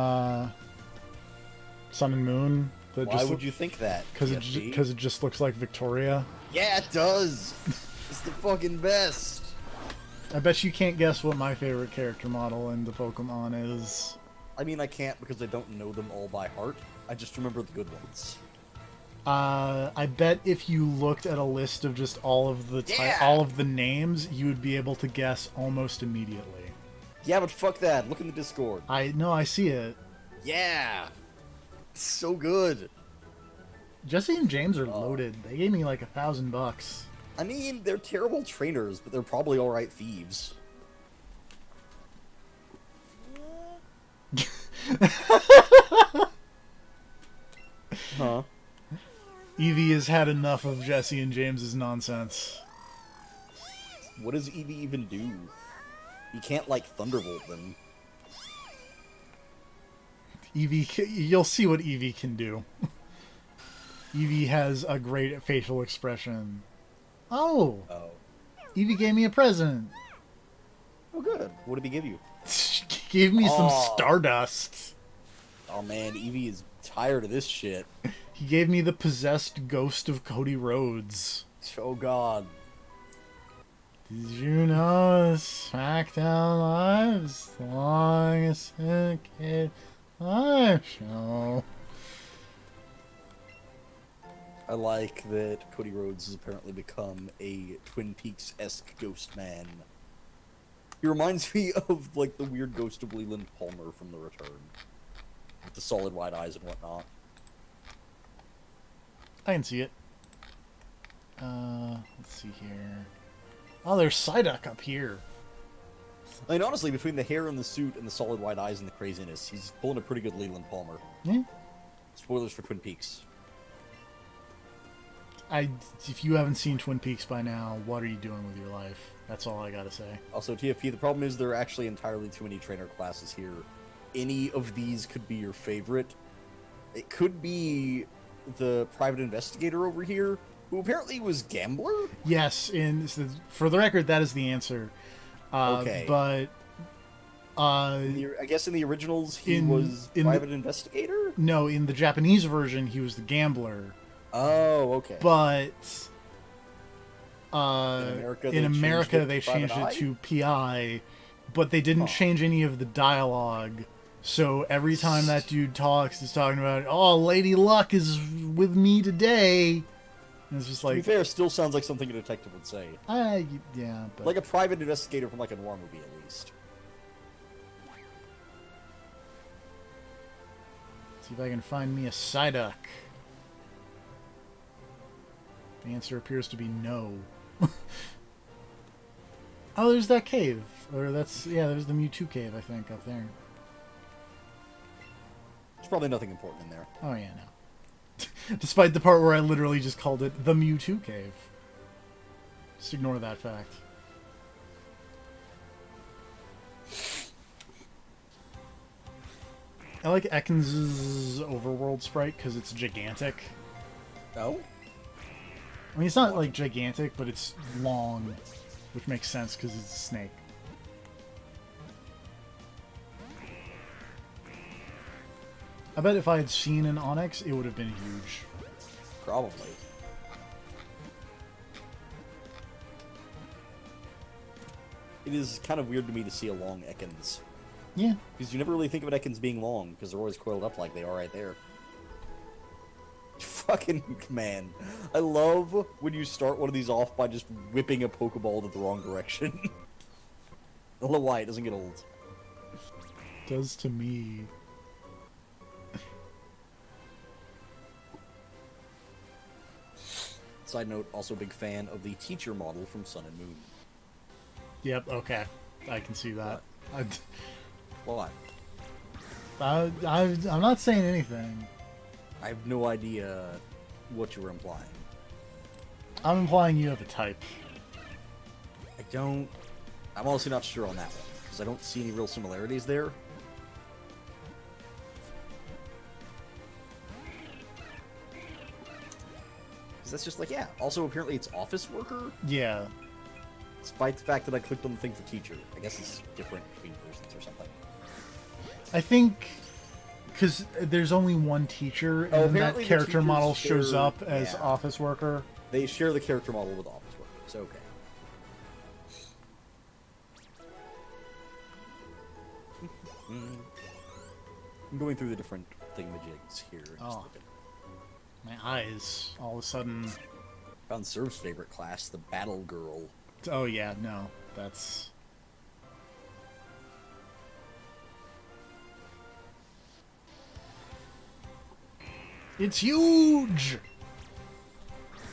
Sun and Moon? Why would you think that? Because it just looks like Victoria. Yeah, it does. It's the fucking best. I bet you can't guess what my favorite character model in the Pokemon is. I mean, I can't because I don't know them all by heart. I just remember the good ones. I bet if you looked at a list of just all of the names, you would be able to guess almost immediately. Yeah, but fuck that. Look in the Discord. I see it. Yeah. It's so good. Jesse and James are loaded. They gave me like $1,000. I mean, they're terrible trainers, but they're probably alright thieves. Huh? Eevee has had enough of Jesse and James's nonsense. What does Eevee even do? You can't, like, Thunderbolt them. You'll see what Eevee can do. Eevee has a great facial expression. Oh! Eevee gave me a present. Oh, good. What did he give you? He gave me some Stardust. Oh, man, Eevee is tired of this shit. He gave me the possessed ghost of Cody Rhodes. Oh, God. Did you know SmackDown Live's the longest syndicated live show? I like that Cody Rhodes has apparently become a Twin Peaks-esque ghost man. He reminds me of, like, the weird ghost of Leland Palmer from The Return. With the solid white eyes and whatnot. I can see it. Let's see here. Oh, there's Psyduck up here. I mean, honestly, between the hair and the suit and the solid white eyes and the craziness, he's pulling a pretty good Leland Palmer. Yeah. Spoilers for Twin Peaks. If you haven't seen Twin Peaks by now, what are you doing with your life? That's all I gotta say. Also, TFP, the problem is there are actually entirely too many trainer classes here. Any of these could be your favorite. It could be the private investigator over here, who apparently was Gambler? Yes, for the record, that is the answer. Okay. But I guess in the originals, he was private investigator? No, in the Japanese version, he was the Gambler. Oh, okay. But in America, they changed it to PI, but they didn't change any of the dialogue. So every time that dude talks, he's talking about, oh, Lady Luck is with me today. And it's just like... To be fair, still sounds like something a detective would say. Yeah, but... Like a private investigator from like a noir movie, at least. See if I can find me a Psyduck. The answer appears to be no. Oh, there's that cave. Or there's the Mewtwo cave, I think, up there. There's probably nothing important in there. Oh, yeah, no. Despite the part where I literally just called it the Mewtwo cave. Just ignore that fact. I like Ekans' overworld sprite because it's gigantic. Oh? I mean, it's not, like, gigantic, but it's long, which makes sense because it's a snake. I bet if I had seen an Onyx, it would have been huge. Probably. It is kind of weird to me to see a long Ekans. Yeah. Because you never really think of Ekans being long, because they're always coiled up like they are right there. Fucking man. I love when you start one of these off by just whipping a Pokeball to the wrong direction. I don't know why, it doesn't get old. It does to me. Side note, also a big fan of the teacher model from Sun and Moon. Yep, okay. I can see that. What? I'm not saying anything. I have no idea what you were implying. I'm implying you have a type. I'm honestly not sure on that one, because I don't see any real similarities there. Because that's just like, yeah. Also, apparently it's office worker? Yeah. Despite the fact that I clicked on the thing for teacher. I guess it's different between versions or something. I think... Because there's only one teacher, and that character model shows up as office worker. They share the character model with office workers. Okay. I'm going through the different thingamajigs here. Oh. My eyes, all of a sudden... Found Serv's favorite class, the Battle Girl. Oh yeah, no. That's... It's huge!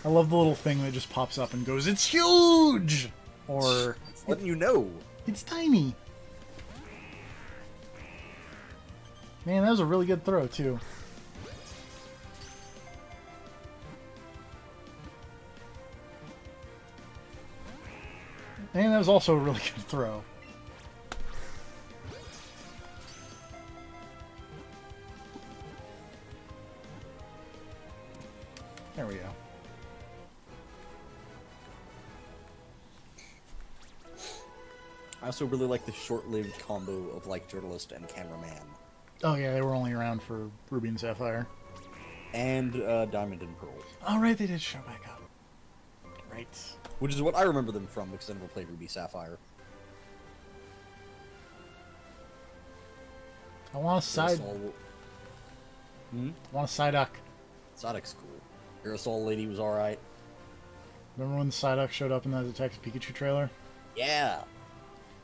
I love the little thing that just pops up and goes, it's huge! Or... It's letting you know. It's tiny. Man, that was a really good throw, too. And that was also a really good throw. There we go. I also really like the short-lived combo of, like, journalist and cameraman. Oh yeah, they were only around for Ruby and Sapphire. And Diamond and Pearl. Oh right, they did show back up. Right. Which is what I remember them from, because I never played Ruby Sapphire. I want a side... Hmm? I want a Psyduck. Psyduck's cool. Aerosol Lady was alright. Remember when the Psyduck showed up in that Detective Pikachu trailer? Yeah!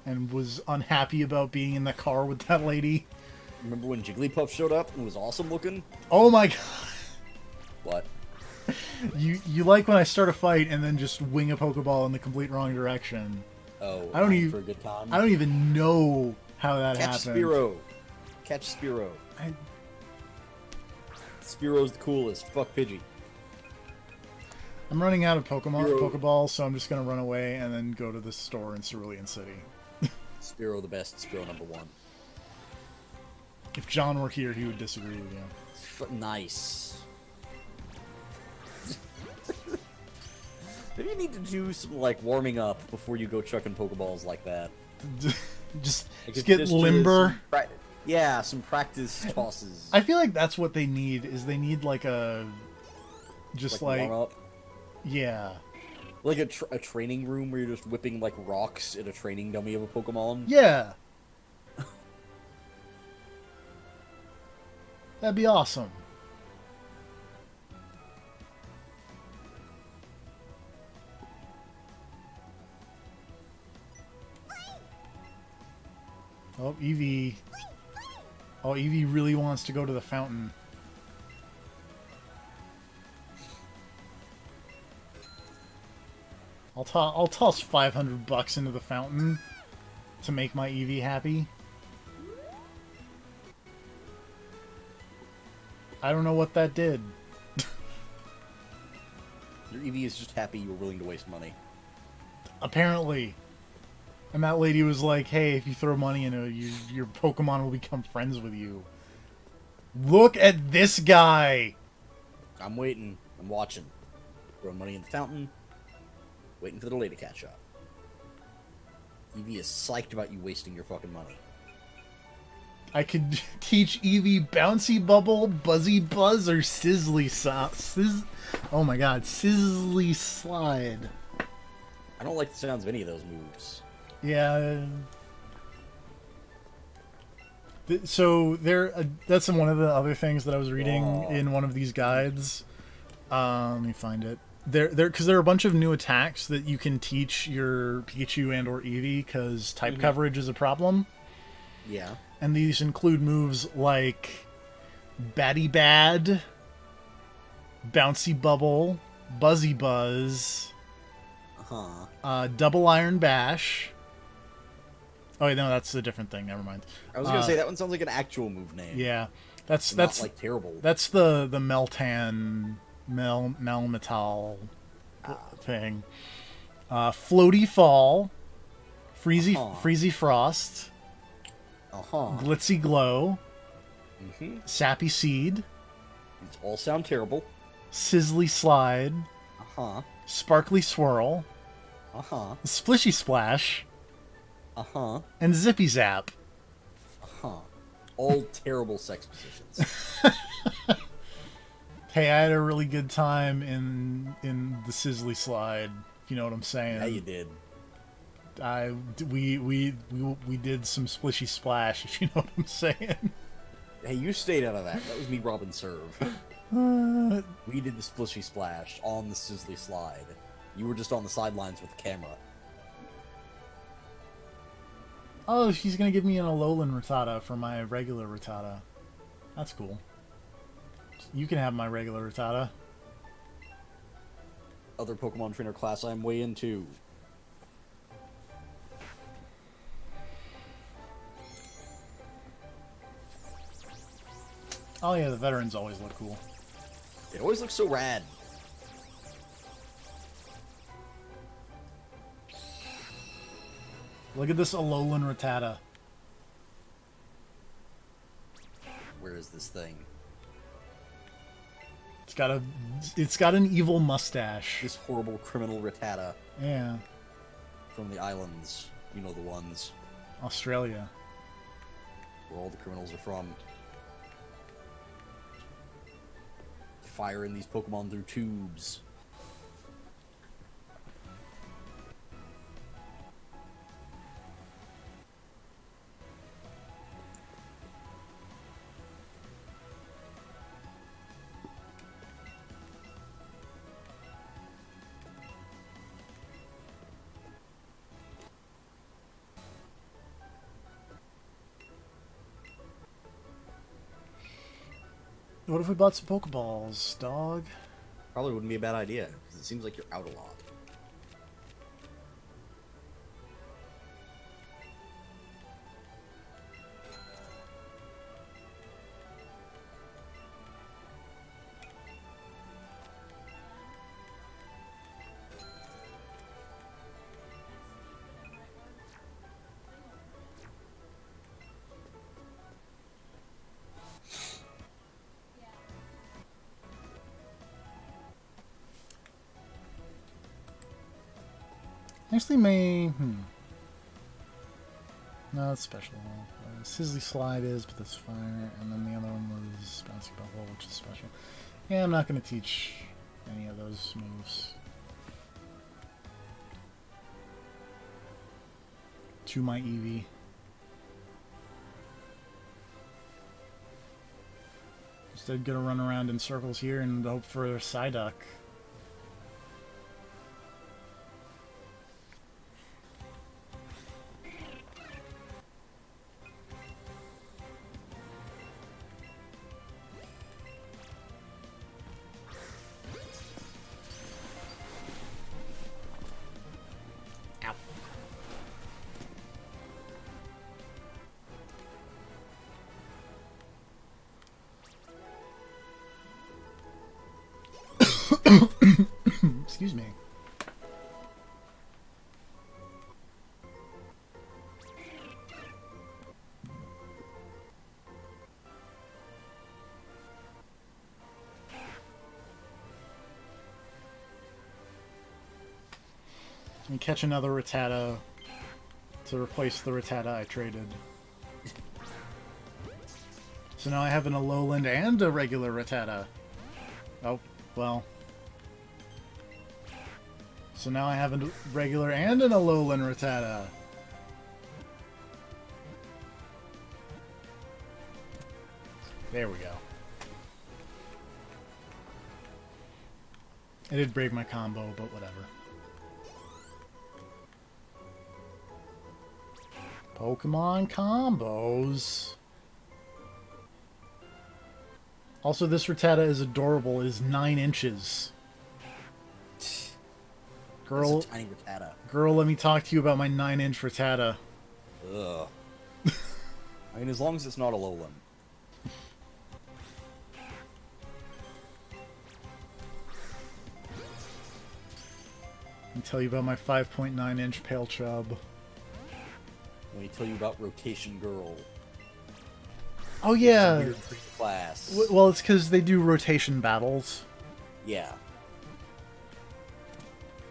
And was unhappy about being in the car with that lady? Remember when Jigglypuff showed up and was awesome looking? Oh my god! What? You like when I start a fight and then just wing a Pokeball in the complete wrong direction. Oh, I don't even for a good time. I don't even know how that Catch happened. Spearow. Catch Spearow. Spearow's the coolest. Fuck Pidgey. I'm running out of Spiro. Pokeballs, so I'm just gonna run away and then go to the store in Cerulean City. Spiro the best. Spiro number 1. If John were here, he would disagree with you. Nice. Maybe you need to do some like warming up before you go chucking Pokeballs like that. just Like, get just limber. Yeah, some practice tosses. I feel like that's what they need. Is they need like a just like warm up. Yeah. Like a training room where you're just whipping like rocks at a training dummy of a Pokemon. Yeah. That'd be awesome. Oh, Eevee. Oh, Eevee really wants to go to the fountain. I'll toss $500 into the fountain to make my Eevee happy. I don't know what that did. Your Eevee is just happy you were willing to waste money. Apparently. And that lady was like, hey, if you throw money in it, your Pokemon will become friends with you. Look at this guy! I'm waiting. I'm watching. Throwing money in the fountain. Waiting for the lady to catch up. Eevee is psyched about you wasting your fucking money. I could teach Eevee Bouncy Bubble, Buzzy Buzz, or Sizzly Oh my god, Sizzly Slide. I don't like the sounds of any of those moves. Yeah. So that's one of the other things that I was reading in one of these guides. Let me find it. Because there are a bunch of new attacks that you can teach your Pikachu and or Eevee because type coverage is a problem. Yeah. And these include moves like Batty Bad, Bouncy Bubble, Buzzy Buzz, Double Iron Bash. Oh wait, no, that's a different thing. Never mind. I was gonna say that one sounds like an actual move name. Yeah, that's not like terrible. That's the Meltan Melmetal thing. Floaty Fall, Freezy Frost, Glitzy Glow, Sappy Seed. These all sound terrible. Sizzly Slide, Sparkly Swirl, Splishy Splash, and Zippy Zap. All terrible sex positions. Hey, I had a really good time in the Sizzly Slide. You know what I'm saying? Yeah, you did. We did some Splishy Splash, if you know what I'm saying. Hey, you stayed out of that. That was me, Robin Serve. We did the Splishy Splash on the Sizzly Slide. You were just on the sidelines with the camera. Oh, she's gonna give me an Alolan Rattata for my regular Rattata. That's cool. You can have my regular Rattata. Other Pokemon trainer class I'm way into. Oh yeah, the veterans always look cool. It always looks so rad. Look at this Alolan Rattata. Where is this thing? It's got an evil mustache. This horrible criminal Rattata. Yeah. From the islands. You know the ones. Australia. Where all the criminals are from. Firing these Pokemon through tubes. What if we bought some Pokeballs, dog? Probably wouldn't be a bad idea, because it seems like you're out a lot. Actually, may... No, it's special. Sizzly Slide is, but that's fire. And then the other one was Bouncy Bubble, which is special. Yeah, I'm not going to teach any of those moves to my Eevee. Instead, gonna run around in circles here and hope for a Psyduck. Excuse me. Let me catch another Rattata to replace the Rattata I traded. So now I have an Alolan and a regular Rattata. Oh, well. So now I have a regular and an Alolan Rattata. There we go. I did break my combo, but whatever. Pokemon combos. Also, this Rattata is adorable. It is 9 inches. Girl, That's a tiny Rattata. Girl, let me talk to you about my 9-inch Rattata. Ugh. I mean, as long as it's not a Alolan. Let me tell you about my 5.9-inch Pale Chub. Let me tell you about Rotation Girl. Oh yeah. Weird class. Well, it's because they do rotation battles. Yeah.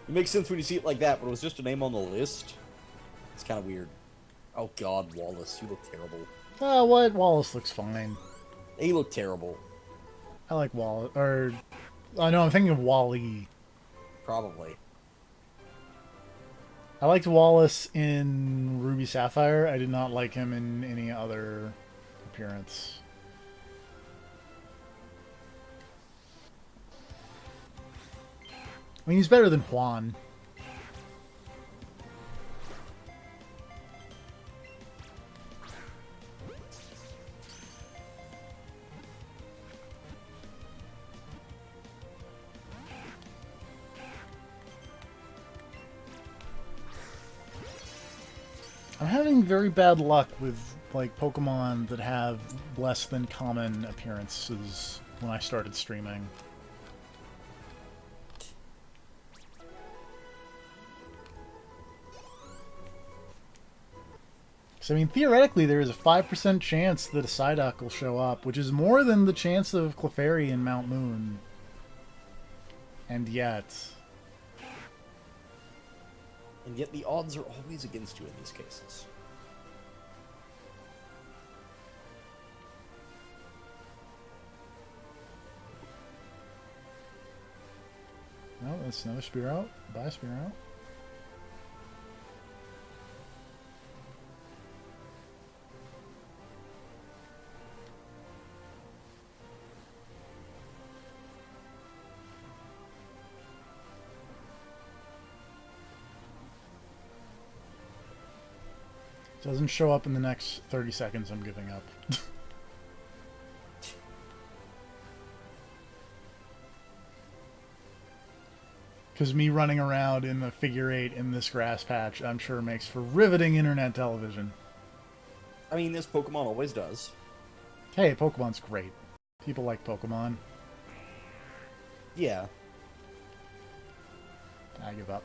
It makes sense when you see it like that, but it was just a name on the list. It's kind of weird. Oh god, Wallace, you look terrible. Oh, what? Wallace looks fine. They look terrible. I like Wallace. Or, oh no, I'm thinking of Wally. Probably. I liked Wallace in Ruby Sapphire. I did not like him in any other appearance. I mean, he's better than Juan. I'm having very bad luck with, like, Pokemon that have less than common appearances when I started streaming. So, I mean, theoretically, there is a 5% chance that a Psyduck will show up, which is more than the chance of Clefairy in Mount Moon. And yet... And yet the odds are always against you in these cases. No, that's another Spearow. Bye, Spearow. Doesn't show up in the next 30 seconds, I'm giving up. Because me running around in the figure 8 in this grass patch, I'm sure makes for riveting internet television. I mean, this Pokemon always does. Hey, Pokemon's great. People like Pokemon. Yeah. I give up.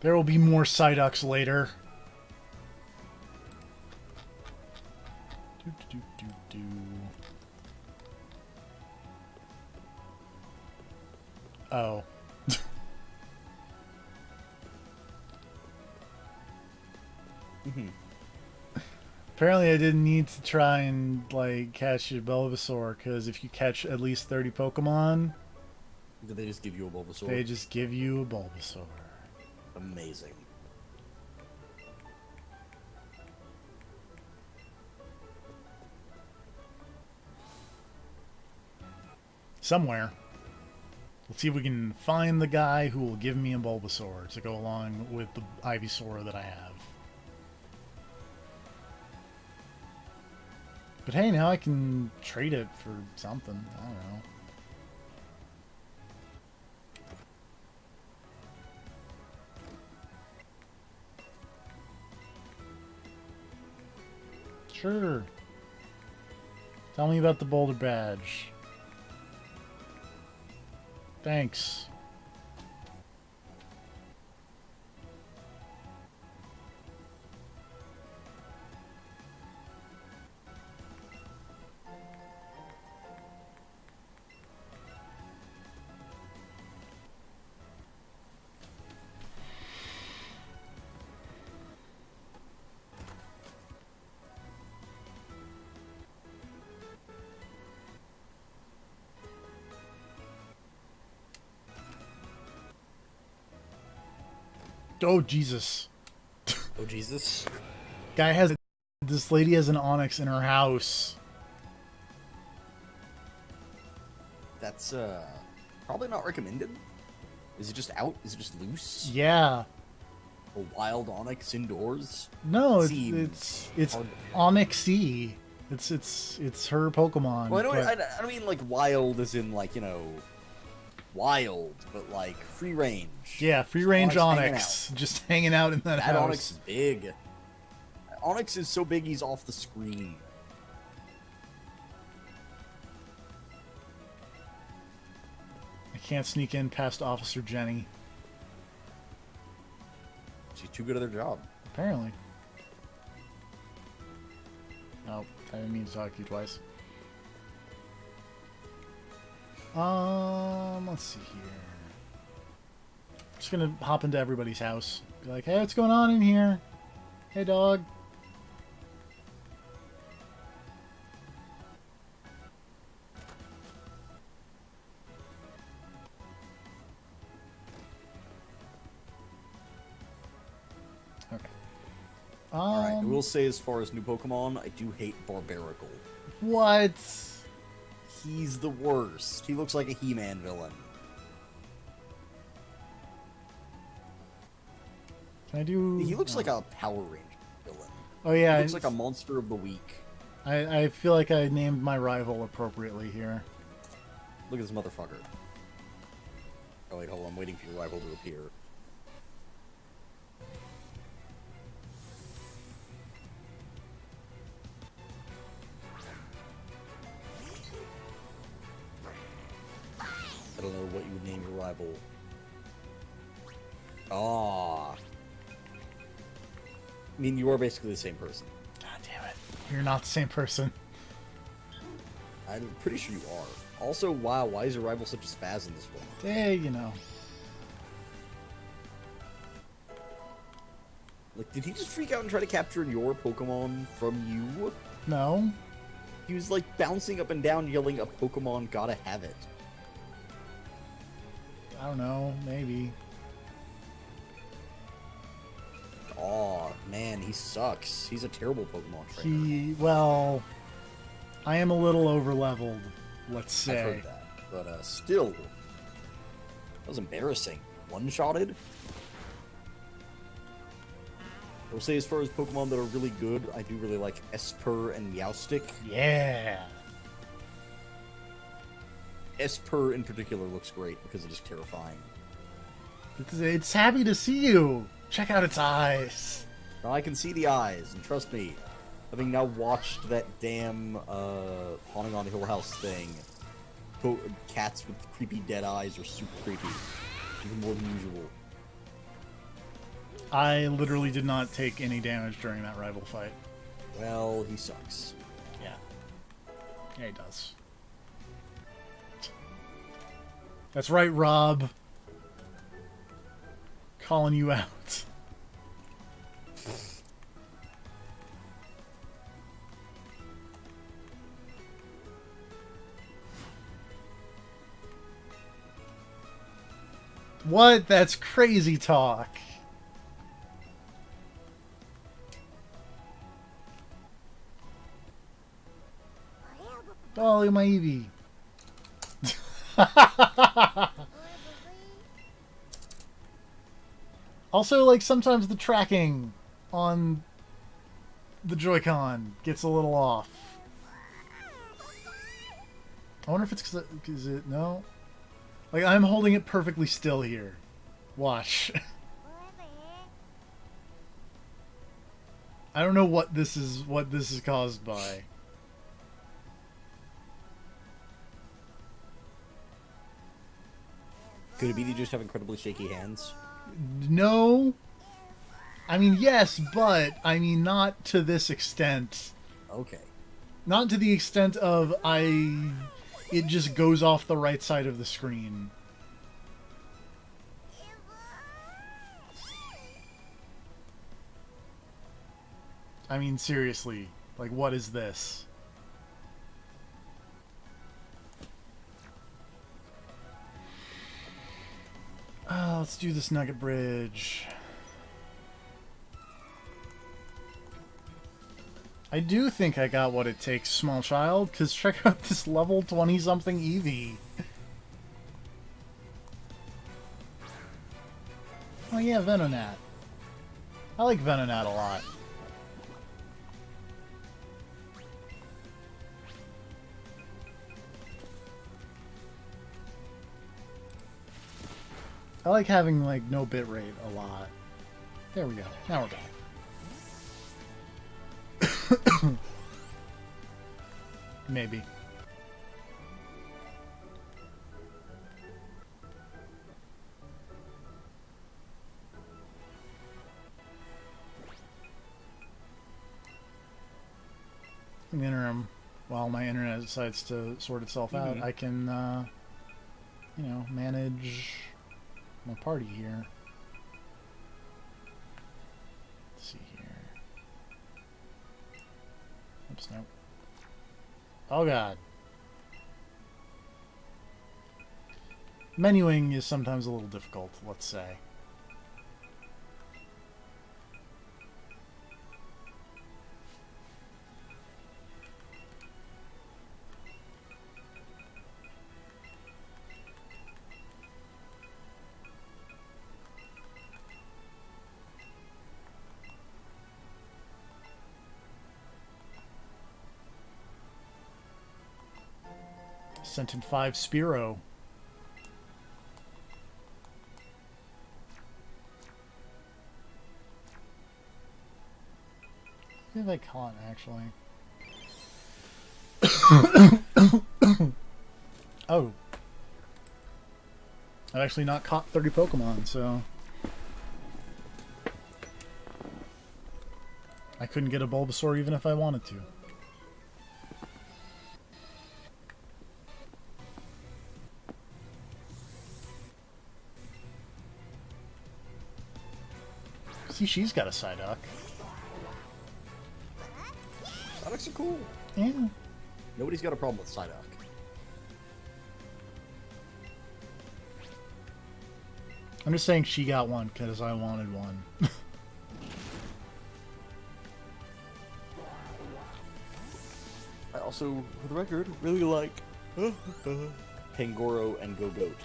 There will be more Psyducks later. Oh. Apparently I didn't need to try and, like, catch a Bulbasaur, because if you catch at least 30 Pokemon, Did they just give you a Bulbasaur? they just give you a Bulbasaur. Amazing. Somewhere. Let's see if we can find the guy who will give me a Bulbasaur to go along with the Ivysaur that I have. But hey, now I can trade it for something. I don't know. Sure. Tell me about the Boulder Badge. Thanks. Oh, Jesus. Oh, Jesus. Guy has... This lady has an Onyx in her house. That's, probably not recommended. Is it just out? Is it just loose? Yeah. A wild Onyx indoors? No, Seems it's hard. Onyxy. It's her Pokemon. Well, but- I don't mean, like, wild as in, like, you know, wild, but, like, free range. Yeah, free range Onyx Onyx. Just hanging out in that That house. Onyx is big. Onyx is so big he's off the screen. I can't sneak in past Officer Jenny. She's too good at their job. Apparently. Oh, I didn't mean to talk to you twice. Let's see here. Just gonna hop into everybody's house. Be like, hey, what's going on in here? Hey, dog. Okay. Alright, I will say as far as new Pokemon, I do hate Barbaracle. What? He's the worst. He looks like a He-Man villain. Can I do... He looks like a Power Ranger villain. Oh, yeah. He looks like a monster of the week. I feel like I named my rival appropriately here. Look at this motherfucker. Oh wait, hold on, I'm waiting for your rival to appear. I don't know what you would name your rival. Ah. I mean, you are basically the same person. God damn it. You're not the same person. I'm pretty sure you are. Also, wow, why is your rival such a spaz in this one? Hey, you know. Like, did he just freak out and try to capture your Pokemon from you? No. He was like bouncing up and down yelling, "A Pokemon gotta have it." I don't know. Maybe. Aw, man, he sucks. He's a terrible Pokemon trainer. Well, I am a little over-leveled, let's say. I've heard that. But, still, that was embarrassing. One-shotted? I will say, as far as Pokemon that are really good, I do really like Espurr and Meowstic. Yeah. Espurr, in particular, looks great because it is terrifying. It's happy to see you. Check out its eyes. Now, I can see the eyes, and trust me, having now watched that damn, Haunting on the Hill House thing, cats with creepy dead eyes are super creepy. Even more than usual. I literally did not take any damage during that rival fight. Well, he sucks. Yeah. Yeah, he does. That's right, Rob. Calling you out. What? That's crazy talk. Oh, look at my Eevee. Also, like, sometimes the tracking on the Joy-Con gets a little off. I wonder if it's because it... No? Like, I'm holding it perfectly still here. Watch. I don't know what this is caused by. Could it be you just have incredibly shaky hands? No. I mean, yes, but I mean not to this extent. Okay. Not to the extent of it just goes off the right side of the screen. I mean, seriously, like, what is this? Let's do this Nugget Bridge. I do think I got what it takes, small child, because check out this level 20-something Eevee. Oh yeah, Venonat. I like Venonat a lot. I like having, like, no bitrate a lot. There we go. Now we're back. Maybe. In the interim, while my internet decides to sort itself out, I can, you know, manage my party here. Let's see here. Oops, nope. Oh god. Menuing is sometimes a little difficult, let's say. Sent in 5 Spearow. What have I caught, actually? Oh. I've actually not caught 30 Pokemon, so... I couldn't get a Bulbasaur even if I wanted to. See, she's got a Psyduck. Psyducks are cool. Yeah. Nobody's got a problem with Psyduck. I'm just saying she got one because I wanted one. I also, for the record, really like Pangoro and Go-Goat.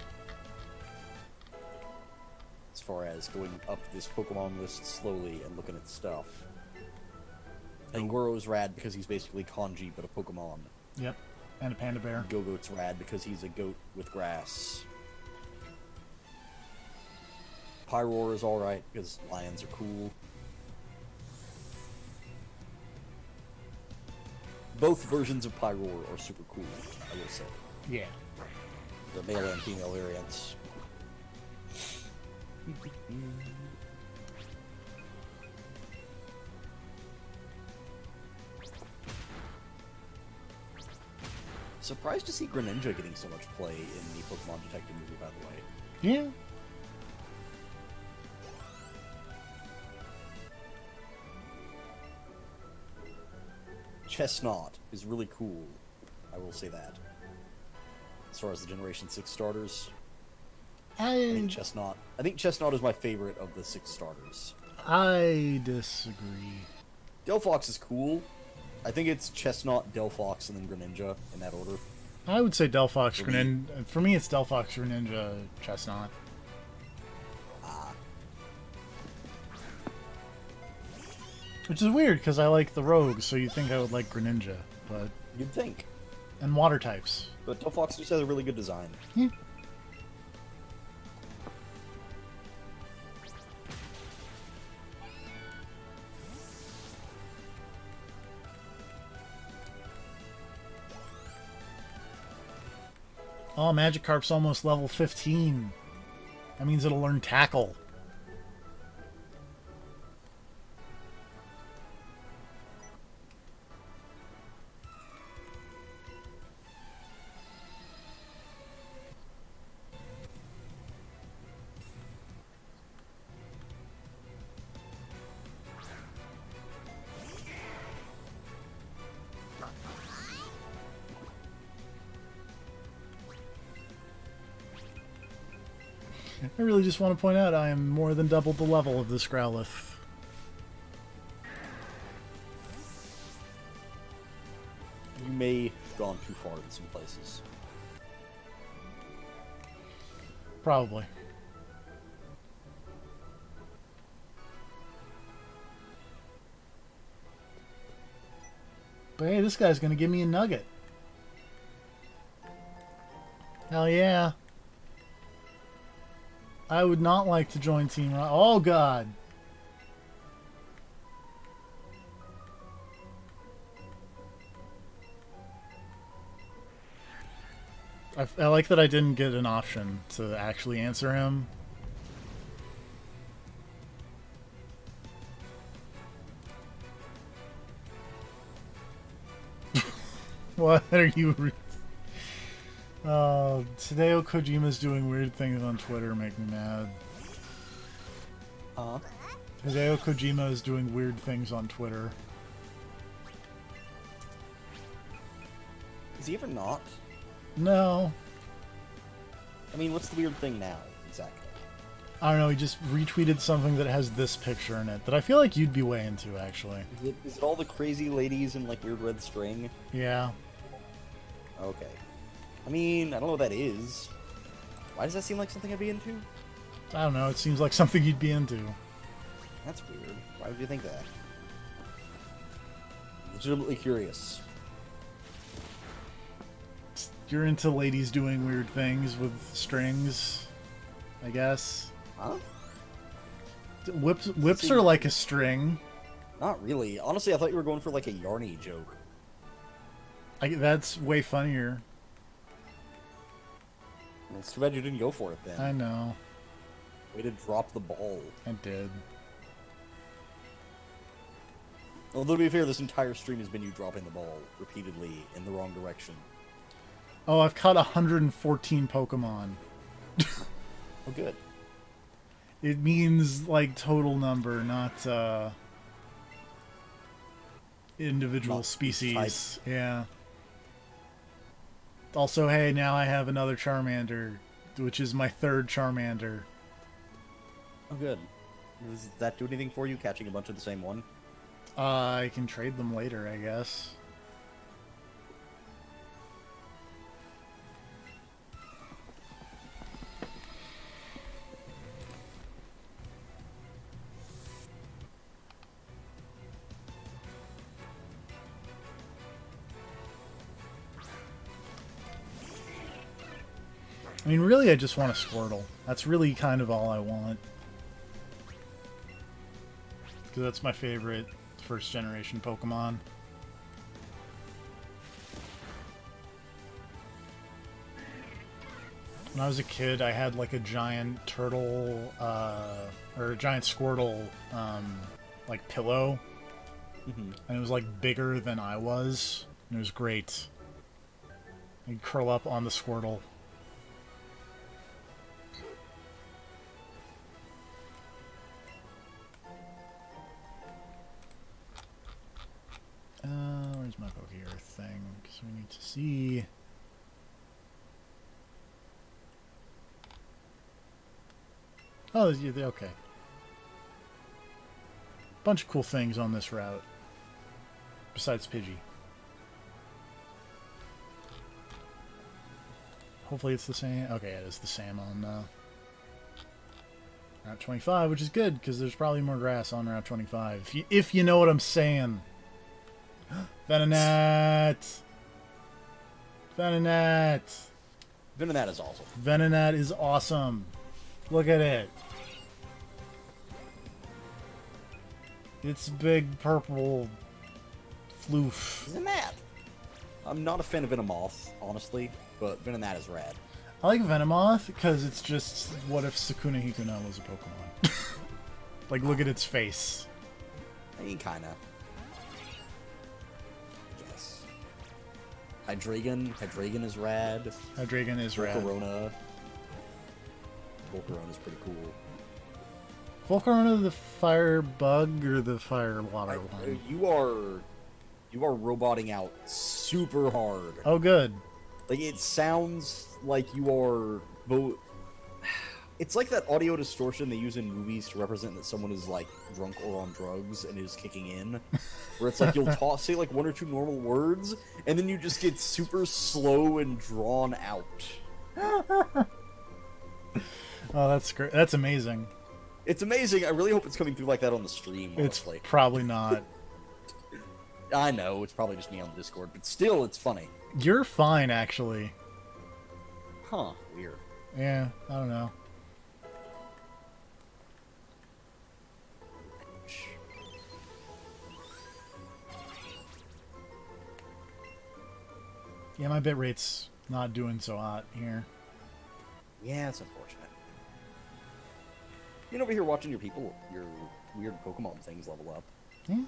As far as going up this Pokemon list slowly and looking at stuff. Pangoro's rad because he's basically Kanji but a Pokemon. Yep. And a panda bear. Go-Goat's rad because he's a goat with grass. Pyroar is alright because lions are cool. Both versions of Pyroar are super cool, I will say. Yeah. The male and female variants. Surprised to see Greninja getting so much play in the Pokemon Detective movie, by the way. Yeah. Chestnut is really cool. I will say that. As far as the Generation 6 starters, I think Chestnut is my favorite of the 6 starters. I disagree. Delphox is cool. I think it's Chestnut, Delphox, and then Greninja in that order. I would say Delphox, Greninja. For me, it's Delphox, Greninja, Chestnut. Which is weird, because I like the rogues, so you'd think I would like Greninja, but... You'd think. And water types. But Delphox just has a really good design. Yeah. Oh, Magikarp's almost level 15. That means it'll learn Tackle. I really just want to point out I am more than double the level of this Growlithe. You may have gone too far in some places. Probably. But hey, this guy's gonna give me a nugget. Hell yeah. I would not like to join Team Rocket. Oh, God. I like that I didn't get an option to actually answer him. What are you... Hideo Kojima's doing weird things on Twitter make me mad. Huh? Hideo Kojima is doing weird things on Twitter. Is he ever not? No. I mean, what's the weird thing now, exactly? I don't know, he just retweeted something that has this picture in it that I feel like you'd be way into, actually. Is it all the crazy ladies in, like, weird red string? Yeah. Okay. I mean, I don't know what that is. Why does that seem like something I'd be into? I don't know, it seems like something you'd be into. That's weird. Why would you think that? Legitimately curious. You're into ladies doing weird things with strings, I guess. Huh? Lips are like a string. Not really. Honestly, I thought you were going for, like, a Yarny joke. That's way funnier. Well, it's too bad you didn't go for it then. I know. Way to drop the ball. I did. Although, to be fair, this entire stream has been you dropping the ball repeatedly in the wrong direction. Oh, I've caught 114 Pokemon. Oh, good. It means, like, total number, not, individual Not species. Yeah. Also, hey, now I have another Charmander, which is my third Charmander. Oh, good. Does that do anything for you, catching a bunch of the same one? I can trade them later, I guess. I mean, really, I just want a Squirtle. That's really kind of all I want. Because that's my favorite first-generation Pokemon. When I was a kid, I had, like, a giant turtle, or a giant Squirtle, like, pillow. Mm-hmm. And it was, like, bigger than I was. And it was great. And curl up on the Squirtle. Where's my Poké thing? Because we need to see. Oh, okay. Bunch of cool things on this route. Besides Pidgey. Hopefully it's the same. Okay, it is the same on Route 25, which is good, because there's probably more grass on Route 25. If you know what I'm saying. Venonat! Venonat! Venonat is awesome. Venonat is awesome. Look at it. It's big purple floof. Venonat! I'm not a fan of Venomoth, honestly, but Venonat is rad. I like Venomoth because it's just, what if Sukuna Hikuna was a Pokemon? Like, look at its face. I mean, kinda. Yes. Hydreigon. Hydreigon is rad. Hydreigon is rad. Volcarona. Volcarona is pretty cool. Volcarona the fire bug or the fire water one? You are roboting out super hard. Oh, good. Like, it sounds like you are both. It's like that audio distortion they use in movies to represent that someone is like drunk or on drugs and is kicking in. Where it's like you'll say like one or two normal words, and then you just get super slow and drawn out. Oh, that's great. That's amazing. It's amazing. I really hope it's coming through like that on the stream. It's honestly. probably not. I know, it's probably just me on the Discord, but still, it's funny. You're fine, actually. Huh, weird. Yeah, I don't know. Yeah, my bitrate's not doing so hot here. Yeah, it's unfortunate. You know, over here watching your weird Pokemon things level up. Yeah.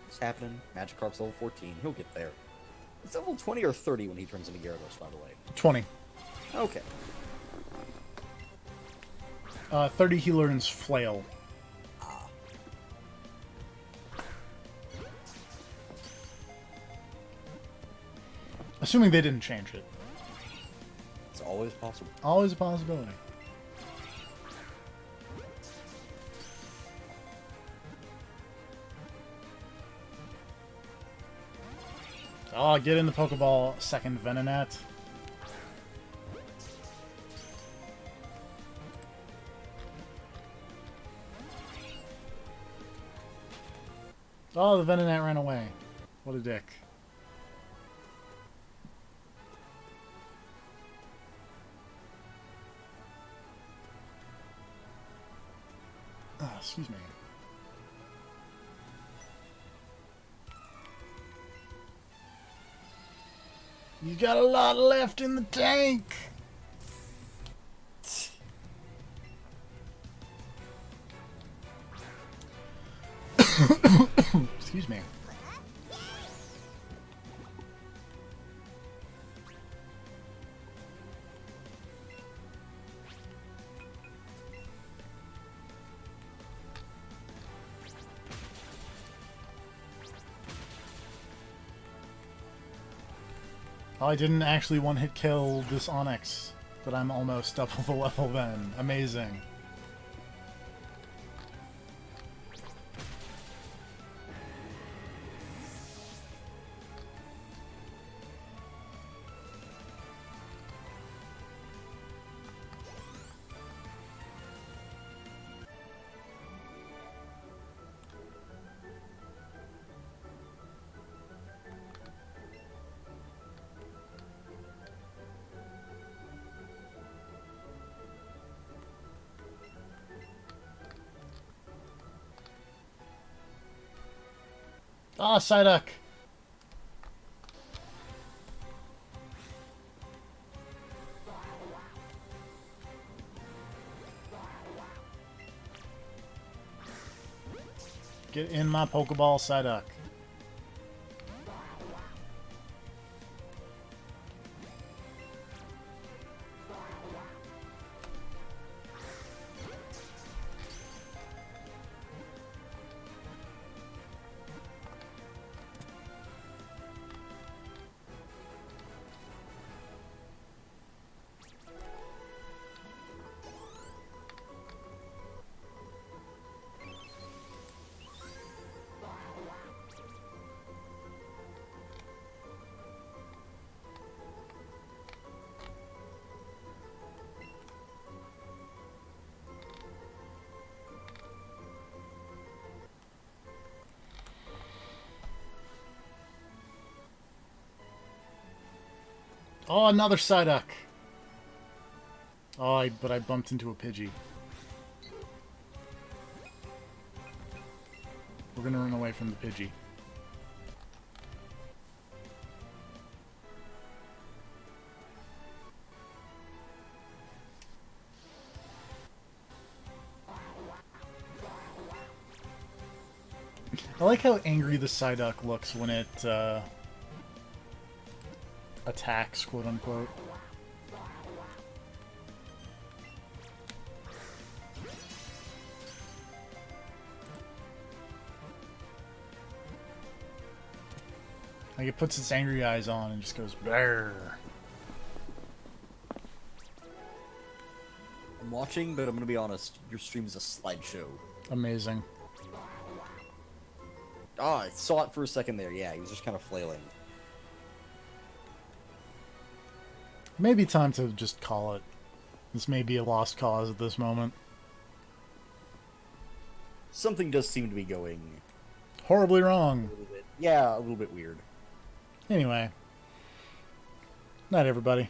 It's happening. Magikarp's level 14. He'll get there. It's level 20 or 30 when he turns into Gyarados, by the way. 20. Okay. 30 he learns Flail. Assuming they didn't change it. It's always possible. Always a possibility. Oh, get in the Pokeball, second Venonat. Oh, the Venonat ran away. What a dick. Oh, excuse me. You got a lot left in the tank. Excuse me. Oh, I didn't actually one-hit kill this Onyx that I'm almost double the level then. Amazing. Ah, Psyduck! Get in my Pokeball, Psyduck. Oh, another Psyduck. Oh, but I bumped into a Pidgey. We're gonna run away from the Pidgey. I like how angry the Psyduck looks when it attacks, quote-unquote. Like, it puts its angry eyes on and just goes, brrr. I'm watching, but I'm gonna be honest. Your stream is a slideshow. Amazing. Oh, I saw it for a second there. Yeah, he was just kind of flailing. Maybe time to just call it. This may be a lost cause at this moment. Something does seem to be going Horribly wrong. a little bit. Yeah, a little bit weird. Anyway. Night, everybody.